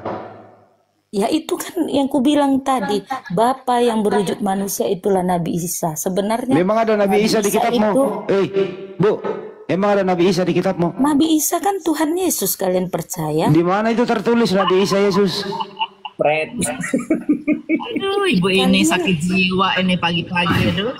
Ya itu kan yang ku bilang tadi, Bapa yang berwujud manusia itulah Nabi Isa. Sebenarnya memang ada Nabi Isa di kitabmu. Bu, emang ada Nabi Isa di kitabmu? Nabi Isa kan Tuhan Yesus, kalian percaya? Di mana itu tertulis Nabi Isa Yesus? Fred. Aduh, ibu ini sakit jiwa ini pagi-pagi, aduh.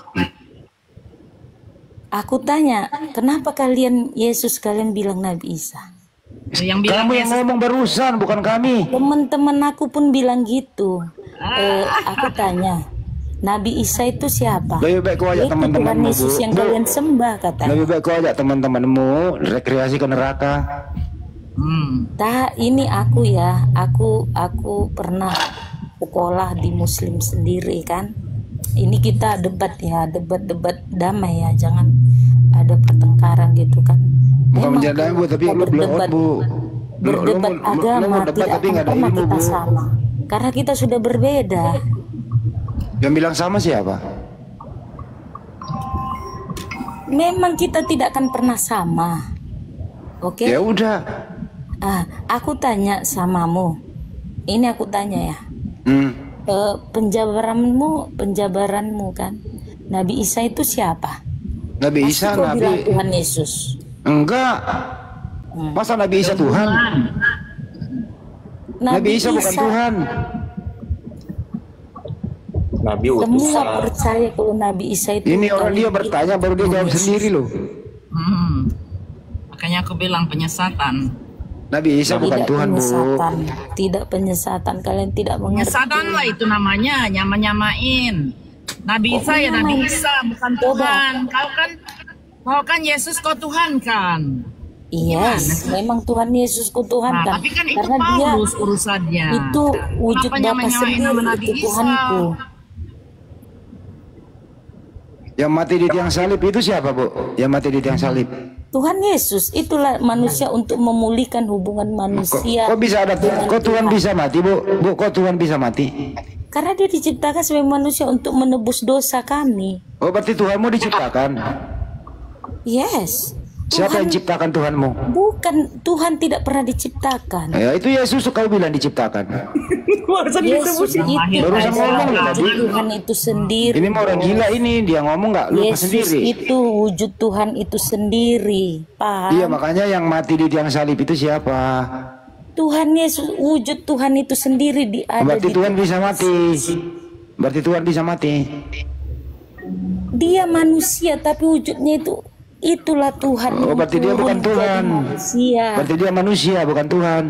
Aku tanya, kenapa kalian Yesus kalian bilang Nabi Isa? Yang bilang Kamu yang ngomong barusan, bukan kami. Teman-teman aku pun bilang gitu. Aku tanya, Nabi Isa itu siapa? Lebih baik kau ajak Itu teman-temanmu, Tuhan Yesus Bu. yang kalian sembah katanya. Lebih baik kau ajak teman-temanmu rekreasi ke neraka. Ini aku ya, aku pernah sekolah di Muslim sendiri kan. Ini kita debat ya, debat damai ya, jangan ada pertengkaran gitu kan. Bukan menjadi Bu, tapi lu belum Bu. Berdebat agama tidak tapi akan nggak ada pernah ilmu, kita Bu. sama, karena kita sudah berbeda. Yang bilang sama siapa? Memang kita tidak akan pernah sama. Oke? Ya udah. Aku tanya samamu. Ini aku tanya ya. Penjabaranmu kan. Nabi Isa itu siapa? Nabi Isa, Pasti kau bilang Nabi Tuhan Yesus. enggak. Masa Nabi Isa Tuhan? Nabi Isa bukan Tuhan. Nabi Semua utusan. percaya kalau Nabi Isa itu. Ini orang dia bertanya baru dia jawab sendiri loh. Makanya aku bilang penyesatan. Nabi Isa bukan Tidak Tuhan, Bu. penyesatan. Tidak penyesatan. Kalian tidak mengerti. Penyesatan lah itu namanya, nyamain. Nabi Isa ya Nabi Isa, bukan Tuhan. Kau kan Yesus, kau Tuhan kan? Yes, memang Tuhan Yesus ku Tuhan Nah, kan. tapi kan itu Karena dia Paulus urusannya. itu wujud Kenapa Bapa nyamain-nyamain nama sendiri, Nabi itu Isa? Tuhanku. Yang mati di tiang salib itu siapa, Bu? Yang mati di tiang salib. Tuhan Yesus itulah manusia untuk memulihkan hubungan manusia. Kok bisa ada kok Tuhan bisa mati, Bu? Bu, kok Tuhan bisa mati? Karena dia diciptakan sebagai manusia untuk menebus dosa kami. Oh, berarti Tuhanmu diciptakan. Yes. Siapa yang ciptakan Tuhanmu? Bukan, Tuhan tidak pernah diciptakan. Ya, itu Yesus kau bilang diciptakan. Yesus itu Barusan ngomong adalah tadi. Tuhan itu sendiri. Ini mau orang gila ini, dia ngomong nggak lupa Yesus sendiri. itu wujud Tuhan itu sendiri. Paham? Iya, makanya yang mati di tiang salib itu siapa? Tuhan Yesus, wujud Tuhan itu sendiri ada Berarti di Tuhan bisa mati. Berarti Tuhan bisa mati. Dia manusia tapi wujudnya itulah Tuhan. Oh, berarti dia bukan turun Tuhan. jadi manusia. Berarti dia manusia, bukan Tuhan.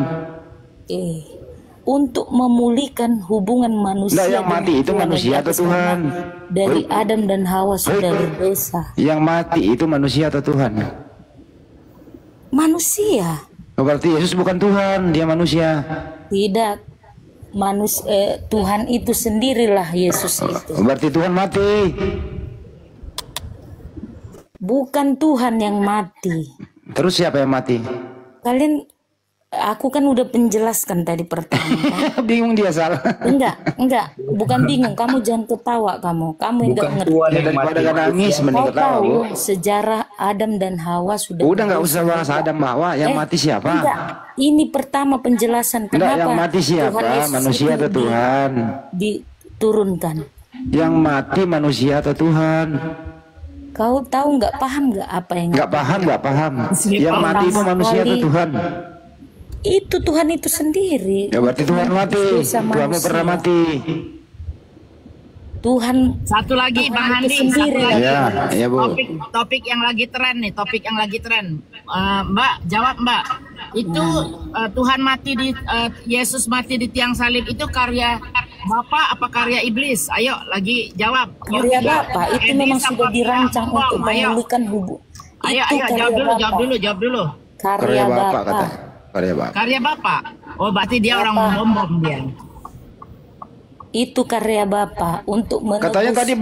Untuk memulihkan hubungan manusia. Nah, yang mati dengan itu Tuhan manusia yang atau Tuhan? Dari Adam dan Hawa sudah berdosa. Yang mati itu manusia atau Tuhan? Manusia. Oh, berarti Yesus bukan Tuhan, dia manusia. Tidak. Tuhan itu sendirilah Yesus itu. Oh, berarti Tuhan mati. Bukan Tuhan yang mati. Terus siapa yang mati? Kalian, aku kan udah penjelaskan tadi pertama kan? Bingung dia salah. Enggak, bukan bingung. Kamu jangan ketawa kamu yang enggak ngerti. Ya, daripada gak nangis mending Kau ketawa, Bu. tahu sejarah Adam dan Hawa sudah. Udah nggak usah bahas Adam Hawa, yang mati siapa? Enggak, ini pertama penjelasan Enggak, kenapa yang mati siapa? Tuhan Yesus Manusia itu atau Tuhan? Diturunkan. Yang mati manusia atau Tuhan? Kau tahu nggak, paham nggak apa yang? Nggak paham. Yang mati itu manusia atau Tuhan? itu Tuhan itu sendiri. Ya berarti Tuhan mati. Dosa Tuhanmu manusia. pernah mati. Tuhan Satu lagi Tuhan Bang itu Handi, sendiri. satu lagi. Ya, ya Bu. Topik yang lagi tren nih, topik yang lagi tren. Mbak, jawab Mbak. Itu Tuhan mati di Yesus mati di tiang salib itu karya Bapa apa karya iblis? Ayo lagi jawab. Karya Bapa itu memang sudah dirancang untuk Ayo, memulihkan hubungan. ayo, jawab dulu. Karya Bapak kata. Karya Bapak. Karya Bapa. Oh, berarti dia orang bom dia. Itu karya Bapa untuk menebus. Katanya tadi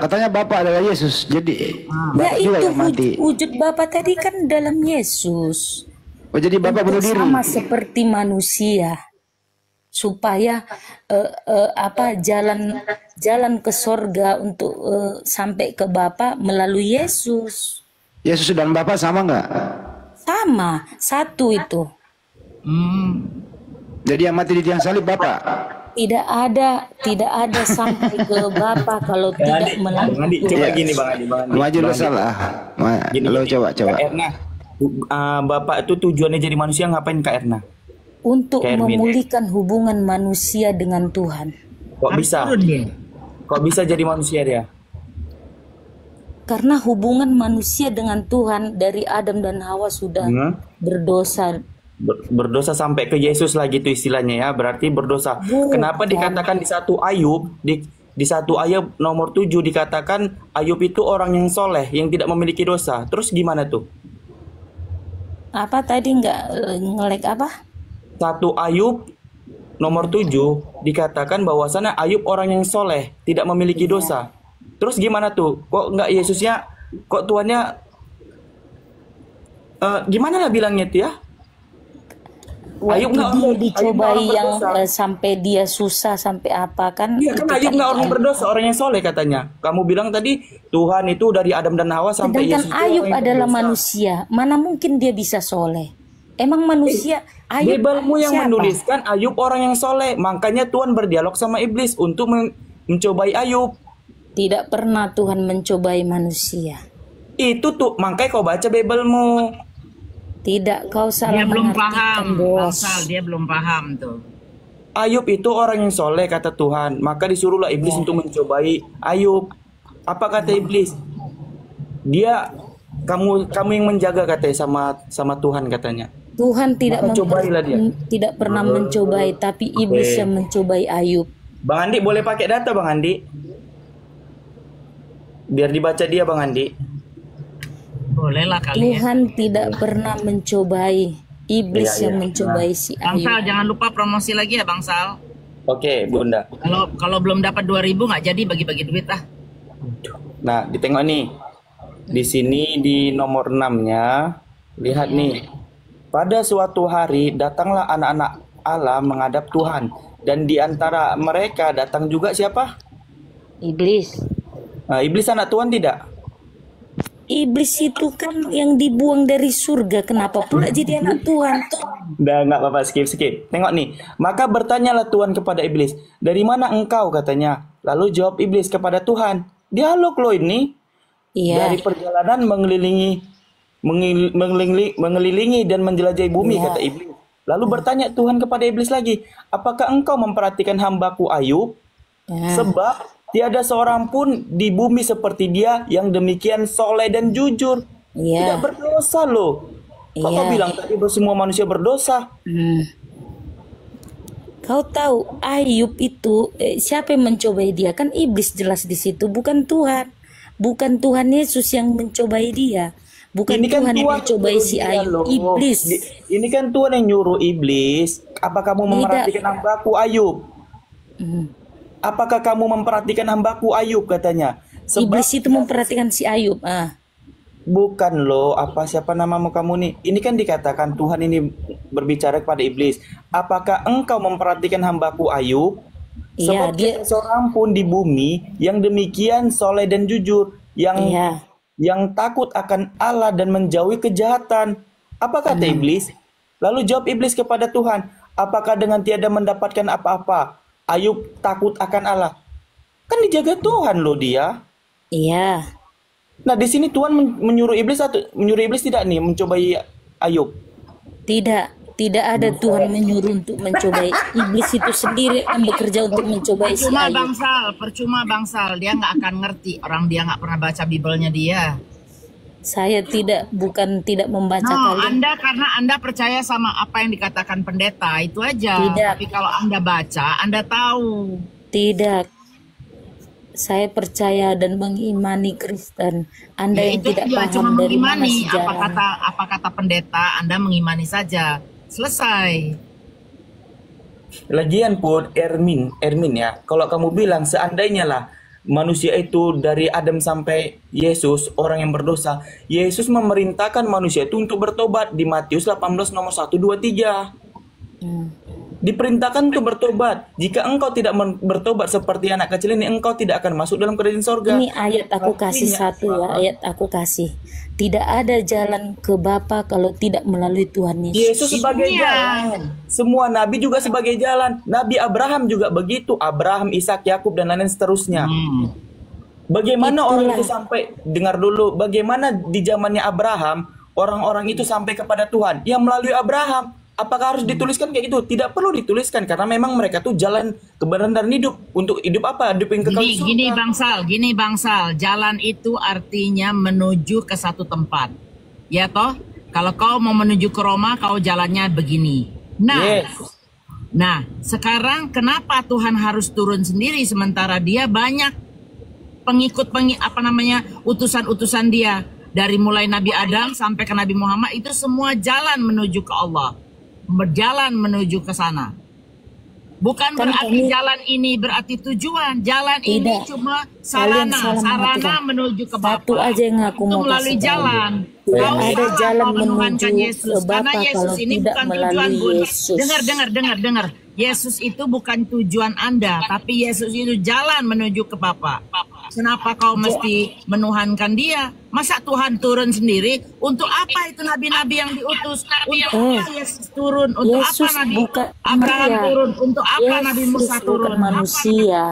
katanya Bapak adalah Yesus. Jadi Ya Bapak juga itu yang mati. wujud Bapa tadi kan dalam Yesus. Oh jadi Bapak bunuh diri. Sama seperti manusia. Supaya jalan ke sorga untuk sampai ke Bapa melalui Yesus. Yesus dan Bapak sama nggak? Sama, satu itu. Jadi yang mati di tiang salib Bapak. Tidak ada sampai ke Bapa kalau tidak Bang Andi, melalui coba Iya. gini Bang Andi. Maju lo salah. Lo coba. Kak Erna, Bapak itu tujuannya jadi manusia ngapain Kak Erna? untuk Kayak Ermin. memulihkan hubungan manusia dengan Tuhan. Kok bisa? Turun dia. Kok bisa jadi manusia dia? Karena hubungan manusia dengan Tuhan dari Adam dan Hawa sudah berdosa. Berdosa sampai ke Yesus lah gitu istilahnya ya. Berarti berdosa. Bukan. Kenapa dikatakan di satu Ayub di satu Ayub nomor 7 dikatakan Ayub itu orang yang soleh yang tidak memiliki dosa. Terus gimana tuh? Apa tadi nggak ngelek apa? Satu Ayub nomor 7 dikatakan bahwasannya Ayub orang yang soleh tidak memiliki dosa. Terus gimana tuh? Kok nggak Yesusnya? Kok Tuhannya? Gimana lah bilangnya tuh ya? Ayub Waktu nggak dia orang- dicobai Ayub nggak yang orang berdosa. sampai dia susah sampai apa kan? Iya kan itu Ayub nggak orang Ayub. berdosa, orang yang soleh katanya. Kamu bilang tadi Tuhan itu dari Adam dan Hawa sampai Sedangkan Yesus itu Ayub orang yang adalah berdosa. manusia. Mana mungkin dia bisa soleh? Emang manusia Ayub Bibelmu yang siapa? menuliskan Ayub orang yang soleh. Makanya Tuhan berdialog sama iblis untuk mencobai Ayub. Tidak pernah Tuhan mencobai manusia. Itu tuh makanya kau baca Bibelmu. Tidak, kau salah Dia belum mengartikan, paham, bos. Bangsal, dia belum paham tuh. Ayub itu orang yang soleh kata Tuhan. Maka disuruhlah iblis untuk mencobai Ayub. Apa kata iblis? Dia kamu yang menjaga katanya sama Tuhan katanya. Tuhan tidak Maka cobailah dia. tidak pernah mencobai, tapi iblis Oke. yang mencobai Ayub. Bang Andi boleh pakai data Bang Andi? Biar dibaca dia Bang Andi. Boleh lah kali ya. Tuhan tidak pernah mencobai, iblis Iya, yang iya. mencobai si Bangsal, Ayub. jangan lupa promosi lagi ya Bangsal. Oke, Bunda. Kalau belum dapat 2.000 nggak jadi bagi-bagi duit lah. Nah, ditengok nih. Di sini di nomor 6-nya, lihat nih. Pada suatu hari datanglah anak-anak Allah menghadap Tuhan, dan di antara mereka datang juga siapa? Iblis. Nah, iblis anak Tuhan tidak? Iblis itu kan yang dibuang dari surga, kenapa pula jadi anak Tuhan? Udah nggak apa-apa, skip. Tengok nih. Maka bertanyalah Tuhan kepada iblis, dari mana engkau katanya? Lalu jawab iblis kepada Tuhan, dialog lo ini. Iya. Dari perjalanan mengelilingi dan menjelajahi bumi, Iya. kata iblis. Lalu bertanya Tuhan kepada iblis lagi, apakah engkau memperhatikan hambaku Ayub? Ya. Sebab tiada seorang pun di bumi seperti dia yang demikian soleh dan jujur. Iya. Tidak berdosa loh. Kok kau Iya. bilang tadi semua manusia berdosa? Kau tahu Ayub itu siapa yang mencobai dia? Kan iblis jelas di situ, bukan Tuhan. Bukan Tuhan Yesus yang mencobai dia. Bukan Ini kan Tuhan yang Tuhan mencobai nyuruh si dia Ayub, loh. iblis. Ini kan Tuhan yang nyuruh iblis. Apa kamu memperhatikan hambaku Ayub? Apakah kamu memperhatikan hambaku Ayub katanya? Iblis itu memperhatikan si Ayub. Bukan loh, siapa namamu kamu nih? Ini kan dikatakan Tuhan ini berbicara kepada iblis. Apakah engkau memperhatikan hambaku Ayub? Iya, Sebab tiada seorang pun di bumi yang demikian soleh dan jujur, yang takut akan Allah dan menjauhi kejahatan. Apa kata iblis? Lalu jawab iblis kepada Tuhan, apakah dengan tiada mendapatkan apa-apa Ayub takut akan Allah? Kan dijaga Tuhan loh dia. Iya. Nah, di sini Tuhan menyuruh iblis tidak nih mencobai Ayub? Tidak. Tidak ada Tuhan menyuruh untuk mencobai. Iblis itu sendiri akan bekerja untuk mencobai si Ayu. Percuma bangsal, dia nggak akan ngerti. Orang dia nggak pernah baca Biblenya dia. Saya bukan tidak membaca kalian. Karena Anda percaya sama apa yang dikatakan pendeta, itu aja. Tidak. Tapi kalau Anda baca, Anda tahu. Tidak. Saya percaya dan mengimani Kristen. Anda yang tidak paham dari mana sejarah. Apa kata pendeta, Anda mengimani saja. Selesai. Lagian pun Ermin ya, kalau kamu bilang seandainya lah manusia itu dari Adam sampai Yesus, orang yang berdosa, Yesus memerintahkan manusia itu untuk bertobat di Matius 18 nomor 1, 2, 3. Diperintahkan untuk bertobat. Jika engkau tidak bertobat seperti anak kecil ini, engkau tidak akan masuk dalam kerajaan sorga. Ini ayat aku kasih satu ya, ayat aku kasih. Tidak ada jalan ke Bapa kalau tidak melalui Tuhan Yesus. Yesus sebagai jalan. Semua nabi juga sebagai jalan. Nabi Abraham juga begitu. Abraham, Ishak, Yakub dan lain-lain seterusnya. Bagaimana orang itu sampai, dengar dulu, bagaimana di zamannya Abraham, orang-orang itu sampai kepada Tuhan? Ya melalui Abraham. Apakah harus dituliskan kayak gitu? Tidak perlu dituliskan karena memang mereka tuh jalan kebenaran dan hidup. Untuk hidup apa? Hidup yang kekal surga. Gini bangsal, jalan itu artinya menuju ke satu tempat. Ya toh? Kalau kau mau menuju ke Roma, kau jalannya begini. Nah, sekarang kenapa Tuhan harus turun sendiri sementara dia banyak utusan-utusan dia, dari mulai Nabi Adam sampai ke Nabi Muhammad, itu semua jalan menuju ke Allah. Berjalan menuju ke sana. Bukan berarti jalan ini berarti tujuan. Jalan ini cuma sarana menuju ke Bapa. Satu aja yang aku mau melalui jalan. Tidak ada jalan menuju Yesus. ke Bapa Karena Yesus kalau ini tidak bukan melalui tujuan, Bun. Yesus. Dengar. Yesus itu bukan tujuan Anda, tapi Yesus itu jalan menuju ke Bapa. Kenapa kau mesti menuhankan dia? Masa Tuhan turun sendiri? Untuk apa itu nabi-nabi yang diutus? Untuk apa Yesus turun? Untuk Yesus apa Nabi Abraham turun? Untuk apa Nabi Musa turun? Bukan manusia.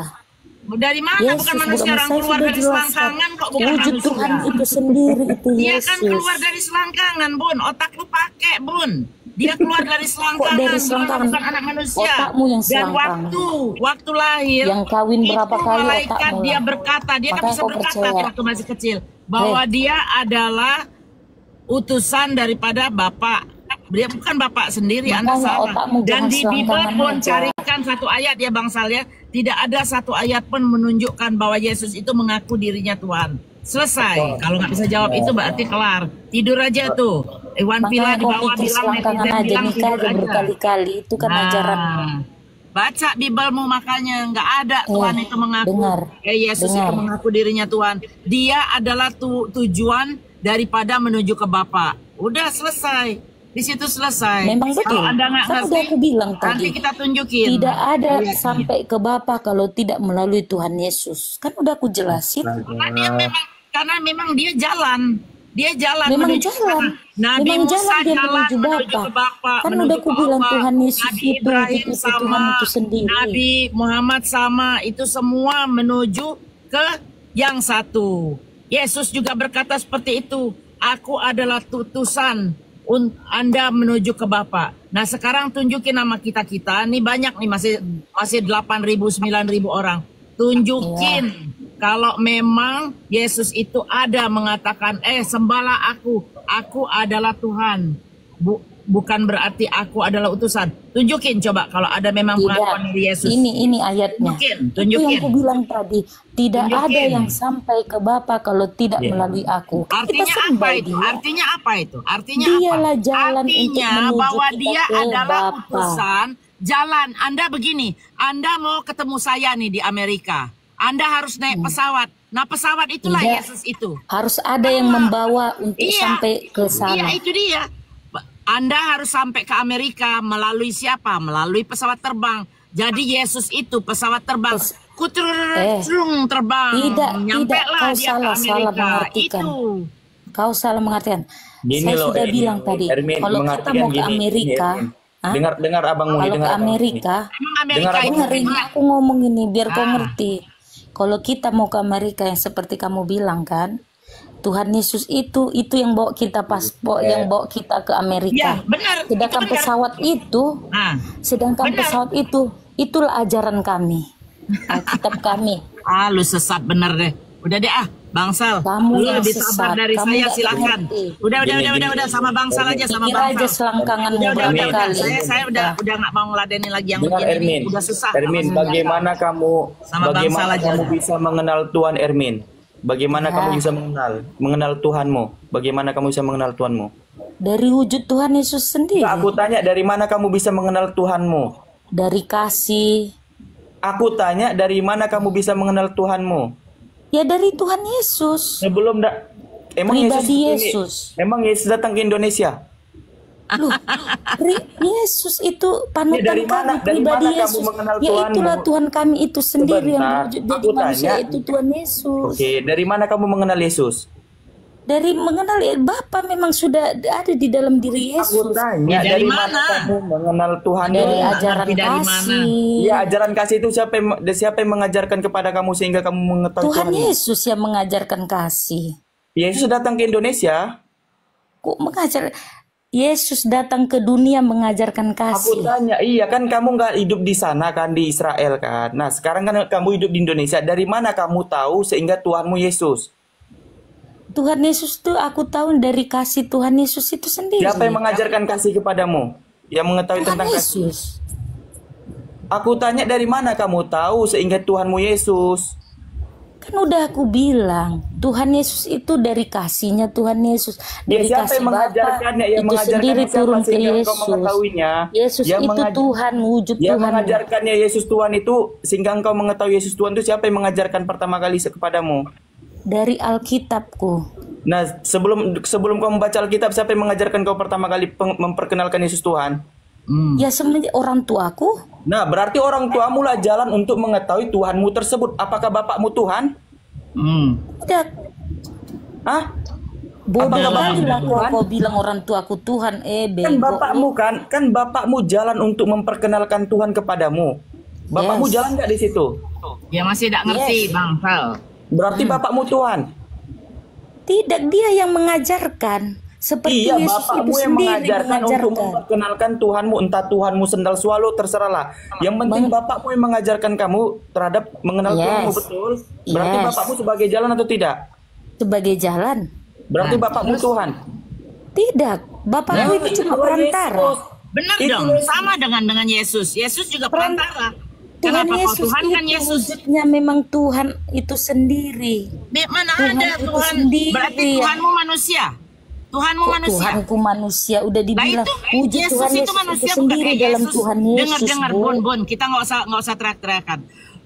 Dari mana Yesus bukan manusia? Orang keluar dari selangkangan kok bukan wujud manusia? Tuhan itu sendiri itu Dia Yesus. kan keluar dari selangkangan, Bun. Otak lu pakai, Bun. Dia keluar dari selangkangan. dari selangkangan? Bukan anak manusia. Otakmu yang Dan selangkangan. waktu lahir, Yang kawin berapa itu kali malaikat otakmu dia lah. berkata, dia kan Makanya bisa kau berkata percaya. waktu masih kecil, bahwa dia adalah utusan daripada Bapak. Dia bukan Bapak sendiri, Anda Makanya salah. otakmu Dan jangan di Bible selangkangan pun aja. carikan satu ayat ya Bangsal ya. Tidak ada satu ayat pun menunjukkan bahwa Yesus itu mengaku dirinya Tuhan. Selesai. Kalau nggak bisa jawab itu berarti kelar. Tidur aja tuh. Iwan Villa Makanya di kau bawah pikir bilang, selangkangan netizen aja, bilang nikah tidur aja aja. berkali-kali. Itu kan ajaran. Baca Biblemu makanya nggak ada Tuhan itu mengaku. dengar, Yesus itu mengaku dirinya Tuhan. Dia adalah tujuan daripada menuju ke Bapa. Udah selesai. Di situ selesai. Memang betul. Kalau Anda nggak Kan ngerti, udah aku bilang nanti tadi. kita tunjukin. Tidak ada sampai ke Bapa kalau tidak melalui Tuhan Yesus. Kan udah aku jelasin. Karena memang dia jalan. Dia jalan Memang menuju jalan. ke Nabi Memang Musa jalan dia menuju menuju Bapa. ke Bapa. Kan menuju udah aku ke bilang Allah. Tuhan Yesus Nabi itu Ibrahim itu sama Tuhan itu sendiri. Nabi Muhammad sama, itu semua menuju ke yang satu. Yesus juga berkata seperti itu. Aku adalah utusan Anda menuju ke Bapa. Nah sekarang tunjukin nama kita-kita. Ini banyak nih, masih 8.000, 9.000 orang. Tunjukin kalau memang Yesus itu ada mengatakan, sembahlah aku adalah Tuhan. Bukan berarti aku adalah utusan. Tunjukin coba kalau ada memang pengakuan dari Yesus. Ini ayatnya. Tunjukin. Itu yang aku bilang tadi. Tidak ada yang sampai ke Bapa kalau tidak melalui aku. Artinya apa itu? Artinya apa itu? Artinya Dialah apa? jalan Artinya untuk menuju bahwa kita dia ke adalah Bapa. utusan jalan. Anda begini, Anda mau ketemu saya nih di Amerika. Anda harus naik pesawat. Nah pesawat itulah Tidak. Yesus itu. Harus ada yang membawa untuk sampai ke sana. Iya itu dia. Anda harus sampai ke Amerika melalui siapa? Melalui pesawat terbang. Jadi Yesus itu pesawat terbang. Terbang. Tidak, Nyampe lah kau dia salah ke Amerika. mengartikan. Itu. Kau salah mengartikan. Gini Saya loh, sudah Ermin. bilang tadi, Ermin, kalau kita mengartikan mau ke gini, Amerika, Ermin. dengar abang Muni, kalau ke dengar abang Muni. Amerika, Amerika itu dengerin aku ngomong ini biar kau ngerti. Kalau kita mau ke Amerika yang seperti kamu bilang kan, Tuhan Yesus itu yang bawa kita paspor, yang bawa kita ke Amerika. Ya, benar. Sedangkan Itu benar. pesawat itu, sedangkan Benar. pesawat itulah ajaran kami, Alkitab kami. Lu sesat bener deh. Udah deh Bangsal. Kamu Lu yang lebih sesat. sabar dari Kamu saya, nggak silakan. ngerti. Udah sama Bangsal aja, sama Pikir aja Bangsal. selangkanganmu Udah. berapa kali. Saya udah nggak mau ngeladenin lagi yang Dengar begini. Ermin. Udah susah. Ermin, bagaimana kamu Sama Bangsal aja. bisa mengenal Tuhan, Ermin? Bagaimana kamu bisa mengenal Tuhanmu? Bagaimana kamu bisa mengenal Tuhanmu? Dari wujud Tuhan Yesus sendiri. Aku tanya dari mana kamu bisa mengenal Tuhanmu? Dari kasih. Aku tanya dari mana kamu bisa mengenal Tuhanmu? Ya dari Tuhan Yesus. Sebelum emang Pribadi Yesus emang Yesus datang ke Indonesia? Loh, Yesus itu panutan Ya, dari mana- kami, dari pribadi mana kamu Yesus. mengenal Ya Tuhanmu? itulah Tuhan kami itu sendiri yang Sebentar, berwujud jadi aku manusia, tanya. itu Tuhan Yesus. Oke, dari mana kamu mengenal Yesus? Dari mengenal Bapa memang sudah ada di dalam diri Aku Yesus. tanya Ya, dari dari mana mana? kamu mengenal Tuhan? Dari ajaran Dari mana? kasih. Ya, ajaran kasih itu siapa yang mengajarkan kepada kamu sehingga kamu mengetahui Tuhan Tuhan? Yesus yang mengajarkan kasih. Yesus datang ke Indonesia. Kok mengajar? Yesus datang ke dunia mengajarkan Aku kasih. tanya, iya kan kamu nggak hidup di sana kan, di Israel kan. Nah sekarang kan kamu hidup di Indonesia. Dari mana kamu tahu sehingga Tuhanmu Yesus? Tuhan Yesus tuh aku tahu dari kasih Tuhan Yesus itu sendiri. Siapa yang mengajarkan kasih kepadamu? Yang mengetahui Tuhan tentang kasih? Yesus. Aku tanya dari mana kamu tahu sehingga Tuhanmu Yesus? Kan udah aku bilang, Tuhan Yesus itu dari kasihnya Tuhan Yesus. Ya, Dari siapa kasih yang mengajarkannya? Yang itu mengajarkan sendiri siapa turun ke sehingga engkau Yesus. mengetahuinya? Yesus Yang itu Tuhan, wujud Yang Tuhan. mengajarkannya Yesus Tuhan itu sehingga engkau mengetahui Yesus Tuhan itu siapa yang mengajarkan pertama kali kepadamu? Dari Alkitabku. Nah, sebelum kau membaca Alkitab, siapa yang mengajarkan kau pertama kali memperkenalkan Yesus Tuhan? Ya sebenarnya orang tuaku. Nah, berarti orang tuamu lah jalan untuk mengetahui Tuhanmu tersebut. Apakah bapakmu Tuhan? Tidak. Hah? Bodoh Apakah kali lah Tuhan? kau bilang orang tuaku Tuhan. Kan Bego. bapakmu kan bapakmu jalan untuk memperkenalkan Tuhan kepadamu. Bapakmu Yes. jalan nggak di situ? Ya masih tidak ngerti, Bangsal. Berarti bapakmu Tuhan. Tidak, dia yang mengajarkan. Seperti Iya, Yesus bapakmu itu yang sendiri mengajarkan untuk memperkenalkan Tuhanmu, entah Tuhanmu sendal swallow, terserahlah. Yang penting bapakmu yang mengajarkan kamu terhadap mengenal Yes. Tuhanmu, betul? Berarti Yes. bapakmu sebagai jalan atau tidak? Sebagai jalan. Berarti Nah, bapakmu Tuhan. Tidak, Bapakku itu cuma perantara. Benar Itu dong, Yesus. sama dengan Yesus. Yesus juga perantara. Tuhan Kenapa kau Yesus Tuhan kan itu Yesus? wujudnya memang Tuhan itu sendiri. Mana Tuhan ada itu Tuhan? sendiri Berarti yang- Tuhanmu manusia. Tuhanmu Kok manusia. Tuhanku manusia udah Nah dibilang itu wujud Yesus Tuhan itu Yesus manusia itu bukan sendiri dalam Yesus. Tuhan Yesus. Dengar Bu. Bon, kita nggak usah teriak-teriakan.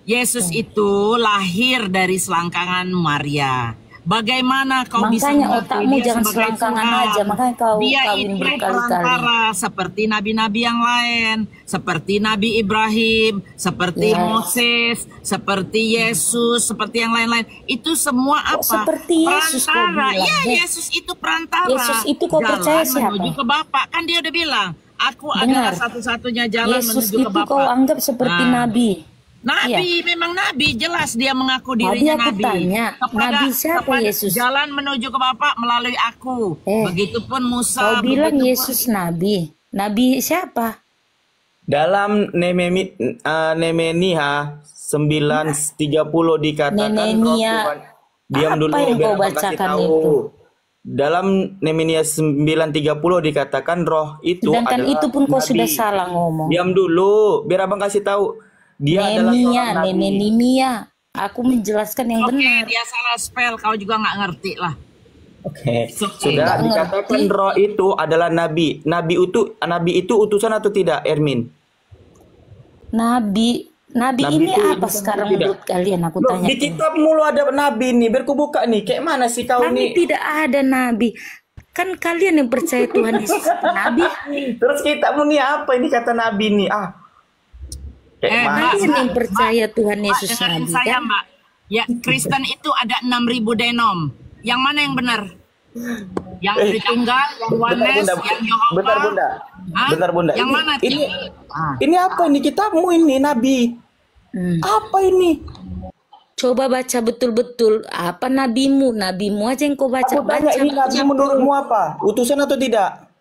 Yesus itu lahir dari selangkangan Maria. Bagaimana kau bisa Makanya mengakui otakmu dia jangan sebagai selangkangan Tuhan? aja, makanya kau Dia kawin itu berkali-kali. perantara seperti nabi-nabi yang lain, seperti Nabi Ibrahim, seperti Yes. Moses, seperti Yesus, seperti yang lain-lain. Itu semua Kok apa? seperti Yesus kau Perantara. bilang, Ya, Dek? Yesus itu perantara. Yesus itu kau Jalan percaya siapa? menuju ke Bapa. Kan dia udah bilang, aku Dengar. adalah satu-satunya jalan Yesus menuju ke itu Bapa. kau anggap seperti Nah. nabi. Nabi, memang nabi, jelas dia mengaku Tadi dirinya aku nabi. tanya, nabi siapa Yesus? Jalan menuju ke Bapa melalui aku. Begitupun Musa. Kau bilang begitupun- Yesus nabi. Nabi siapa? Dalam Nemenia 9:30 dikatakan Roh Nenenia. Tuhan. Diam Apa dulu yang biar kau abang kasih bacakan tahu. itu? Dalam Nemenia 9:30 dikatakan roh itu Sedangkan adalah itu pun kau nabi. sudah salah ngomong. Diam dulu biar abang kasih tahu. Dia adalah seorang nabi. Nemenia. Aku menjelaskan yang Oke, benar. dia salah spell, kau juga nggak ngerti lah. Oke. Oke. Sudah Nggak dikatakan ngerti. roh itu adalah nabi. Nabi itu utusan atau tidak, Ermin? Nabi ini itu apa utusan sekarang atau tidak? menurut kalian? Aku Loh, tanya. di kitab mulu ada nabi nih. Biar ku buka nih. Kayak mana sih kau Kami nih? tidak ada nabi. Kan kalian yang percaya Tuhan Yesus itu nabi. Terus kitabmu nih apa ini kata nabi nih? Kayak mana? Mbak, Kalian yang percaya Tuhan Mbak, Yesus dengerin nabi saya, kan? Mbak. Ya, Kristen itu ada 6.000 denom. Yang mana yang benar? Yang Tritunggal, yang Oneness, yang Yehova. Bentar bunda. Hah? Bentar bunda. Yang mana? Ini apa ini kitabmu ini nabi? Apa ini? Coba baca betul-betul apa nabimu, nabimu aja yang kau baca. Aku tanya, ini nabi menurutmu apa? Utusan atau tidak?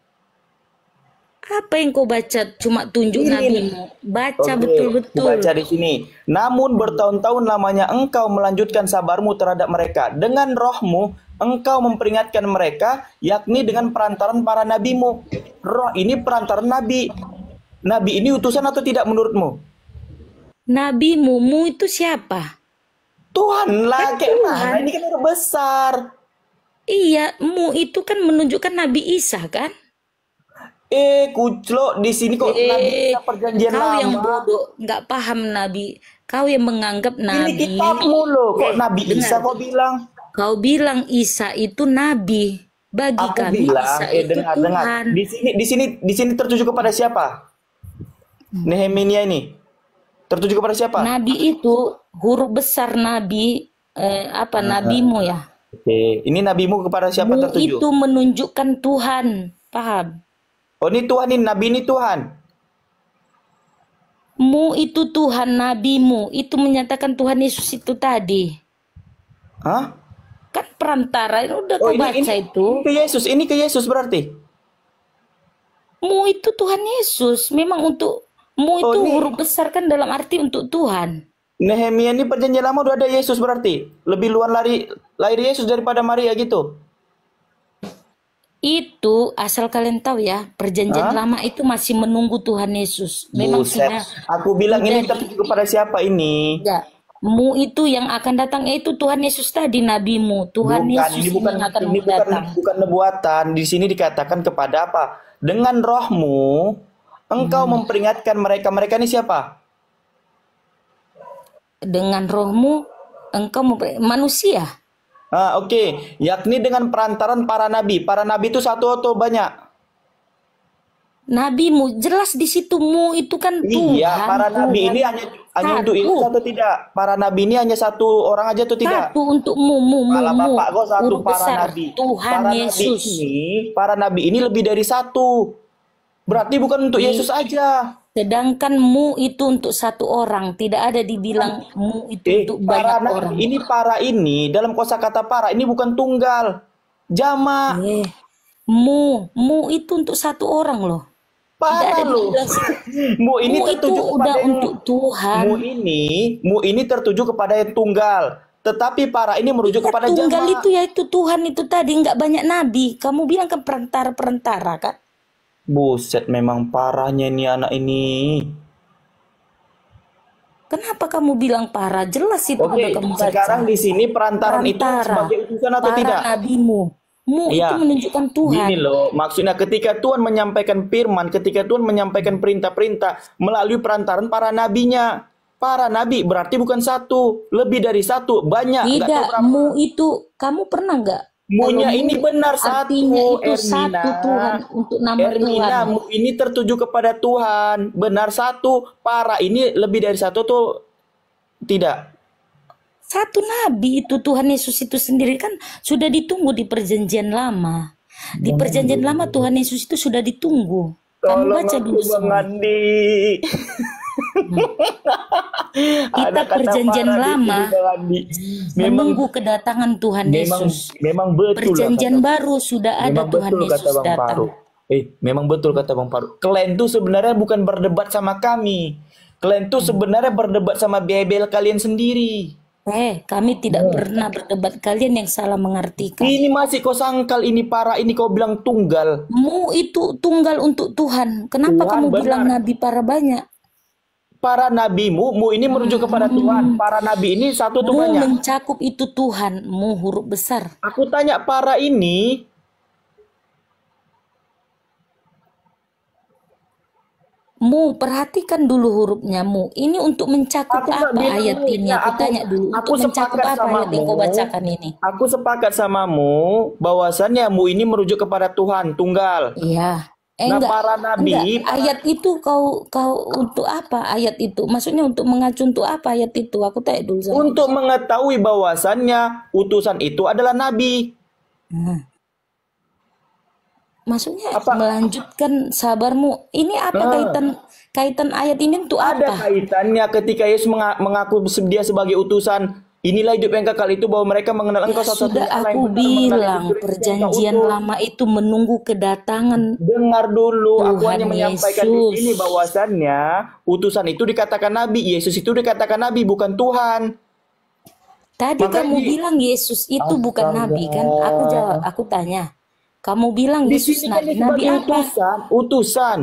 Apa yang kau baca? Cuma tunjuk Ini. nabimu. Baca Oke, betul-betul. aku baca di sini. Namun bertahun-tahun lamanya engkau melanjutkan sabarmu terhadap mereka. Dengan rohmu engkau memperingatkan mereka, yakni dengan perantaran para nabimu. Roh ini perantaran nabi. Nabi ini utusan atau tidak menurutmu? Nabimu, mu itu siapa? Tuhan lah, kayak Tuhan. mana? Ini kan udah besar. Iya, mu itu kan menunjukkan Nabi Isa kan? Kuclok di sini kok Nabi Isa perjanjian Kau lama. yang bodoh, nggak paham Nabi. Kau yang menganggap Ini Nabi. kitabmu loh, kok Nabi Isa dengar. kok bilang? Kau bilang Isa itu Nabi. Bagi Aku kami bilang, Isa itu dengar. Tuhan. Di sini tertuju kepada siapa? Nehemia ini tertuju kepada siapa? Nabi itu huruf besar Nabi, nabimu ya. Oke, ini nabimu kepada siapa Mu tertuju? itu menunjukkan Tuhan, paham? Oh, ini Tuhan, ini nabi ini Tuhan. Mu itu Tuhan, nabimu itu menyatakan Tuhan Yesus itu tadi. Hah? Kan perantara, udah Oh, kau baca itu. Ini ke Yesus berarti. Mu itu Tuhan Yesus. Memang untuk mu itu ini- huruf besar kan dalam arti untuk Tuhan. Nehemia ini perjanjian lama udah ada Yesus berarti. Lebih luar lahir Yesus daripada Maria gitu. Itu asal kalian tahu ya, perjanjian Hah? lama itu masih menunggu Tuhan Yesus. Memang Buset. sudah Aku bilang ini sudah tertuju kepada siapa ini? tidak. Mu itu yang akan datang yaitu Tuhan Yesus tadi, nabimu. Tuhan Yesus Ini bukan yang akan ini datang. bukan nubuatan. Di sini dikatakan kepada apa? Dengan rohmu engkau memperingatkan mereka. Mereka ini siapa? Dengan rohmu engkau manusia. Oke. Yakni dengan perantaran para nabi. Para nabi itu satu atau banyak? Nabimu jelas di situ, mu itu kan Tuhan. Iya, para nabi Tuhan. ini hanya untuk Yesus atau tidak? Para nabi ini hanya satu orang aja atau tidak? Satu untuk mu. Malah bapak kau satu Huruf para besar. nabi. Tuhan Yesus. Para nabi ini lebih dari satu. Berarti bukan untuk Yesus aja. Sedangkan mu itu untuk satu orang, tidak ada dibilang mu itu untuk banyak orang. Ini para ini dalam kosakata para ini bukan tunggal, jamak. Mu itu untuk satu orang loh. Parah loh. Mu ini Mu itu tertuju udah kepada yang, untuk Tuhan. mu ini tertuju kepada yang tunggal. Tetapi para ini merujuk kepada Tunggal jamak. itu ya itu Tuhan itu tadi, nggak banyak nabi. Kamu bilang kan perantara kan? Buset, memang parahnya nih anak ini. Kenapa kamu bilang parah? Jelas itu Oke, udah kamu baca. sekarang di sini perantaran itu Perantara. sebagai utusan atau Para tidak? nabimu. Mu Iya. itu menunjukkan Tuhan. Gini loh, maksudnya ketika Tuhan menyampaikan firman, ketika Tuhan menyampaikan perintah-perintah melalui perantaran para nabinya. Para nabi berarti bukan satu, lebih dari satu, banyak. Nggak tahu Tidak, berapa. mu itu kamu pernah nggak? Mu-nya Kalau ini mu benar satu, artinya itu Ermina. satu Tuhan untuk nama Ermina, Tuhan. mu ini tertuju kepada Tuhan, benar satu. Para ini lebih dari satu tuh tidak. Satu nabi itu Tuhan Yesus itu sendiri kan sudah ditunggu di perjanjian lama. Di perjanjian lama Tuhan Yesus itu sudah ditunggu. Kamu baca dulu Bang semua. Andi. Kita Ada kata perjanjian parah di lama sini, Bang Andi. menunggu kedatangan Tuhan Yesus. Memang betul lah Perjanjian kata- baru sudah ada memang Tuhan betul Yesus kata Bang datang. Paru. Memang betul kata Bang Paru. Kalian tuh sebenarnya bukan berdebat sama kami. Kalian tuh sebenarnya berdebat sama bebel kalian sendiri. Kami tidak pernah berdebat. Kalian yang salah mengartikan. Ini masih kau sangkal ini para ini kau bilang tunggal. Mu itu tunggal untuk Tuhan. Kenapa Tuhan, kamu benar. bilang nabi para banyak? Para nabimu, mu ini merujuk kepada Tuhan. Para nabi ini satu tuh Mu banyak. mencakup itu Tuhan. Mu huruf besar. Aku tanya para ini, Mu perhatikan dulu hurufnya mu. Ini untuk mencakup Aku nggak apa bilang ayat mu. ini? Ya, Aku tanya dulu. aku Untuk mencakup sepakat apa sama ayat yang kau mu. bacakan ini? Aku sepakat samamu bahwasannya mu ini merujuk kepada Tuhan tunggal. Iya. Nah, Enggak, para nabi, enggak. Ayat itu kau untuk apa ayat itu? Maksudnya untuk mengacu untuk apa ayat itu? Aku tanya dulu sama. untuk mengetahui bahwasannya utusan itu adalah nabi. Maksudnya Apa? melanjutkan sabarmu. Ini apa kaitan ayat ini untuk Ada apa? kaitannya ketika Yesus mengaku dia sebagai utusan Inilah hidup yang kekal itu bahwa mereka mengenal Engkau Sudah satu-satunya Allah aku yang benar, mengenal bilang, Yesus Kristus yang Kau perjanjian utus. lama itu menunggu kedatangan Dengar dulu, aku Tuhan hanya menyampaikan di Yesus. sini bahwasannya utusan itu dikatakan nabi, Yesus itu dikatakan nabi, bukan Tuhan. Tadi Makanya kamu bilang Yesus itu bukan nabi kan? Aku jawab, aku tanya. Kamu bilang di Yesus sini kan nabi. dia Nabi sebagai apa? utusan.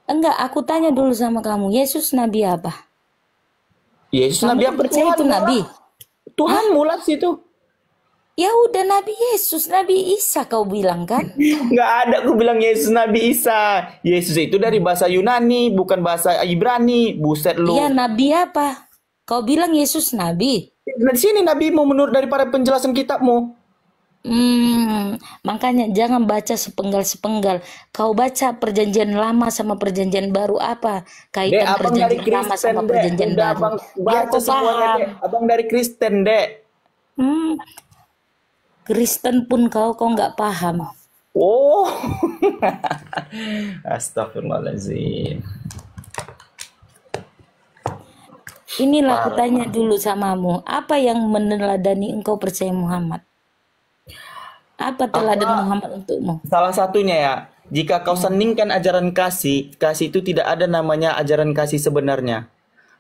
Enggak, aku tanya dulu sama kamu. Yesus nabi apa? Yesus Kamu nabi apa? percaya itu nabi? Tuhan mulat situ. Ya udah Nabi Yesus, Nabi Isa kau bilang kan? Nggak ada aku bilang Yesus Nabi Isa. Yesus itu dari bahasa Yunani, bukan bahasa Ibrani. Buset lu. Iya, nabi apa? Kau bilang Yesus nabi. Nah, di sini Nabi mau menurut daripada penjelasan kitabmu. Makanya jangan baca sepenggal-sepenggal. Kau baca perjanjian lama sama perjanjian baru apa? Dek, Kaitan abang dari perjanjian lama Kristen, sama Dek. perjanjian Udah baru. abang Biar baca kau semuanya, paham. Dek. Abang dari Kristen, Dek. Kristen pun kau nggak paham. Oh. Astagfirullahaladzim. Inilah aku tanya dulu samamu. Apa yang meneladani engkau percaya Muhammad? Apa teladan Muhammad untukmu? Salah satunya ya, jika kau sandingkan ajaran kasih, kasih itu tidak ada namanya ajaran kasih sebenarnya.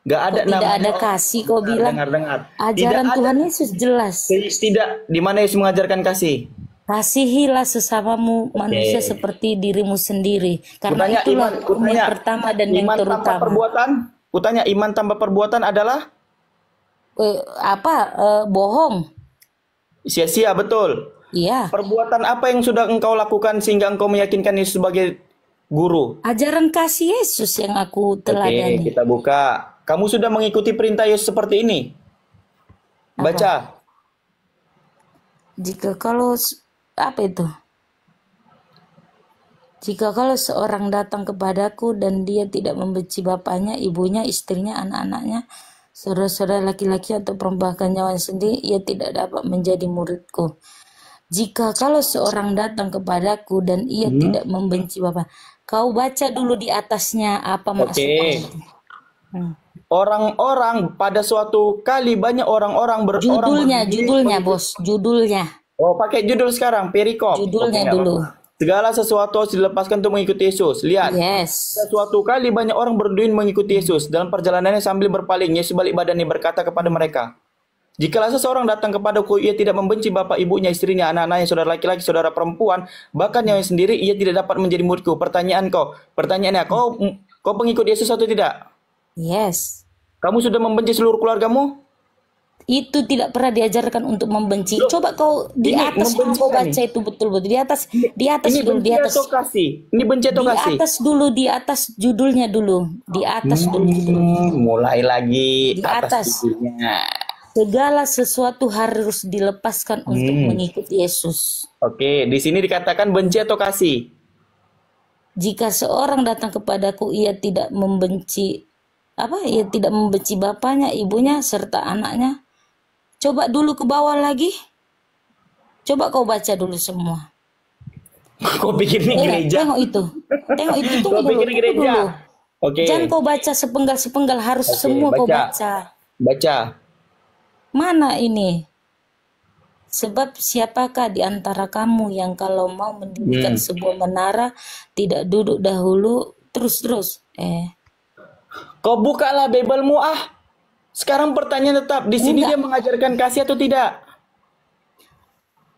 Gak ada Kok tidak namanya. ada kasih kau bilang? Dengar. Ajaran Tidak Tuhan ada. Yesus jelas. Tidak. Di mana Yesus mengajarkan kasih? Kasihilah sesamamu manusia seperti dirimu sendiri. Karena Kutanya itulah iman, hukum yang pertama dan yang iman tanpa terutama. perbuatan. Kutanya iman tanpa perbuatan adalah Bohong. sia-sia, betul. Iya. Perbuatan apa yang sudah engkau lakukan sehingga engkau meyakinkan Yesus sebagai guru? Ajaran kasih Yesus yang aku teladani. Oke, kita buka. Kamu sudah mengikuti perintah Yesus seperti ini? Baca. Jika kalau apa itu? Jika kalau seorang datang kepadaku dan dia tidak membenci bapaknya, ibunya, istrinya, anak-anaknya, saudara-saudara laki-laki atau perempuan nyawa sendiri, ia tidak dapat menjadi muridku. Jika kalau seorang datang kepadaku dan ia tidak membenci bapak, kau baca dulu di atasnya apa maksudnya. Orang-orang pada suatu kali banyak orang-orang Judulnya bos, judulnya. Oh, pakai judul sekarang, perikop. Judulnya Oke, dulu. Segala sesuatu harus dilepaskan untuk mengikuti Yesus. Lihat. Yes. Suatu kali banyak orang berduyun mengikuti Yesus. Dalam perjalanannya sambil berpaling, Yesus balik badannya berkata kepada mereka, jikalau seseorang datang kepadaku, ia tidak membenci bapak, ibunya, istrinya, anak-anaknya, saudara laki-laki, saudara perempuan, bahkan yang sendiri, ia tidak dapat menjadi muridku. Pertanyaannya, kau pengikut Yesus atau tidak? Yes. Kamu sudah membenci seluruh keluargamu? Itu tidak pernah diajarkan untuk membenci. Coba kau di atas dulu kau baca itu betul-betul. Di atas Ini dulu, di benci atas. atau kasih? Ini benci atau kasih? Di atas judulnya dulu. Di atas dulu. Mulai lagi. Di atas. Judulnya. Segala sesuatu harus dilepaskan untuk mengikuti Yesus. Oke, di sini dikatakan benci atau kasih? Jika seorang datang kepadaku, ia tidak membenci ia tidak membenci bapaknya, ibunya, serta anaknya. Coba dulu ke bawah lagi. Coba kau baca dulu semua. Kau pikir ini gereja? Tengok itu. Tunggu Kau dulu. pikir gereja? Oke. Jangan kau baca sepenggal-sepenggal, harus semua kau baca. Baca. Mana ini? Sebab siapakah di antara kamu yang kalau mau mendirikan sebuah menara tidak duduk dahulu terus? Kau bukalah Bible-mu Sekarang pertanyaan tetap, di sini dia mengajarkan kasih atau tidak?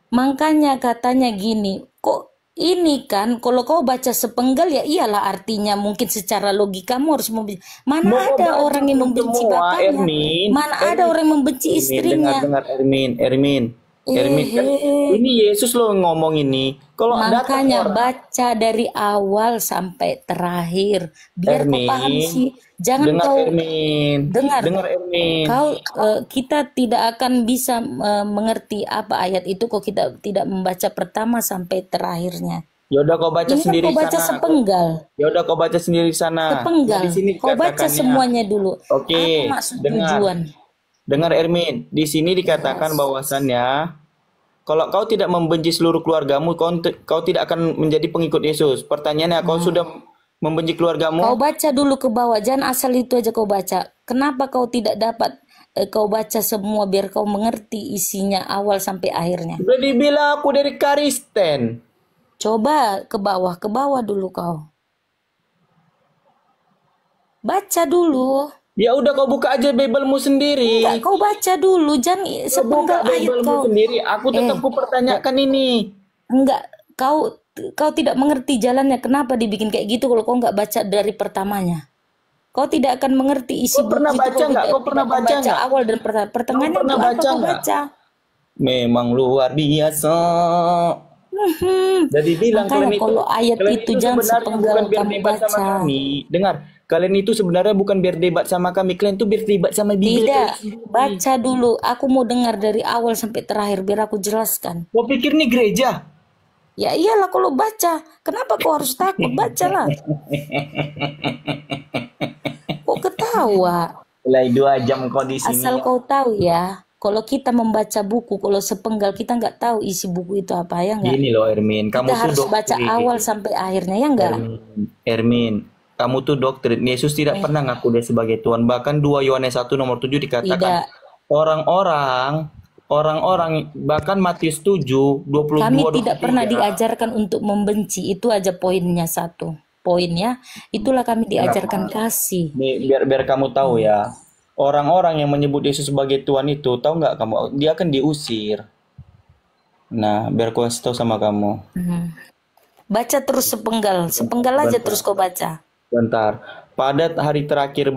Makanya katanya gini, kok ini kan kalau kau baca sepenggal ya iyalah artinya mungkin secara logikamu harus membenci. Mana ada orang yang membenci bapaknya? Mana ada orang yang membenci istrinya? Dengar Ermin. Kan, ini Yesus loh ngomong ini. Kalau makanya baca dari awal sampai terakhir biar kau paham sih. Jangan dengar kau Ermin. Dengar Ermin. Kita tidak akan bisa mengerti apa ayat itu kalau kita tidak membaca pertama sampai terakhirnya. Ya udah kau baca sendiri kau baca sana. Sepenggal. Ya udah kau baca sendiri sana. Sepenggal. Di sini Kau baca semuanya dulu. Oke. Apa maksud tujuan? Dengar Ermin, di sini dikatakan bahwasannya kalau kau tidak membenci seluruh keluargamu, kau tidak akan menjadi pengikut Yesus. Pertanyaannya, kau sudah membenci keluargamu? Kau baca dulu ke bawah, jangan asal itu aja kau baca. Kenapa kau tidak dapat kau baca semua biar kau mengerti isinya awal sampai akhirnya. Udah dibilang aku dari Kristen. Coba ke bawah dulu kau. Baca dulu. Ya udah kau buka aja Biblemu sendiri. Enggak, kau baca dulu, jangan Kau buka sepenggal ayat Biblemu kau. sendiri. Aku tetap kupertanyakan ini. Enggak, kau tidak mengerti jalannya. Kenapa dibikin kayak gitu kalau kau enggak baca dari pertamanya? Kau tidak akan mengerti isi Kau pernah buku itu baca kalau nggak? tidak Kau pernah baca membaca nggak? awal dan pertengahannya. Kau pernah Untuk apa baca kau nggak? baca? Memang luar biasa. Jadi bilang Makanya kalau ayat kalian itu jangan sebenarnya sepenggal bukan biar kamu debat sama baca. kami. Dengar, kalian itu sebenarnya bukan biar debat sama kami. Kalian tuh biar debat sama Bibel. Tidak, kalian. baca dulu. Aku mau dengar dari awal sampai terakhir biar aku jelaskan. Kau pikir nih gereja? Ya iyalah kalau baca. Kenapa kau harus takut? Bacalah. Kok ketawa? Mulai 2 jam kau di sini. Asal kau tahu ya, kalau kita membaca buku, kalau sepenggal kita nggak tahu isi buku itu apa ya nggak? Gini loh Ermin, kamu Kita tuh harus baca doktrin. awal sampai akhirnya ya nggak? Ermin, kamu tuh doktrin. Yesus tidak pernah ngaku dia sebagai Tuhan. Bahkan 2 Yohanes 1 nomor 7 dikatakan Tidak. orang-orang bahkan Matius 7 22 Kami tidak 23. pernah diajarkan untuk membenci. Itu aja poinnya satu. Poinnya itulah kami diajarkan kasih. Nih, biar kamu tahu ya. Orang-orang yang menyebut Yesus sebagai Tuhan itu, tahu nggak kamu? Dia akan diusir. Nah, biar aku kasih tahu sama kamu. Baca terus sepenggal aja terus kau baca. Bentar. Pada hari terakhir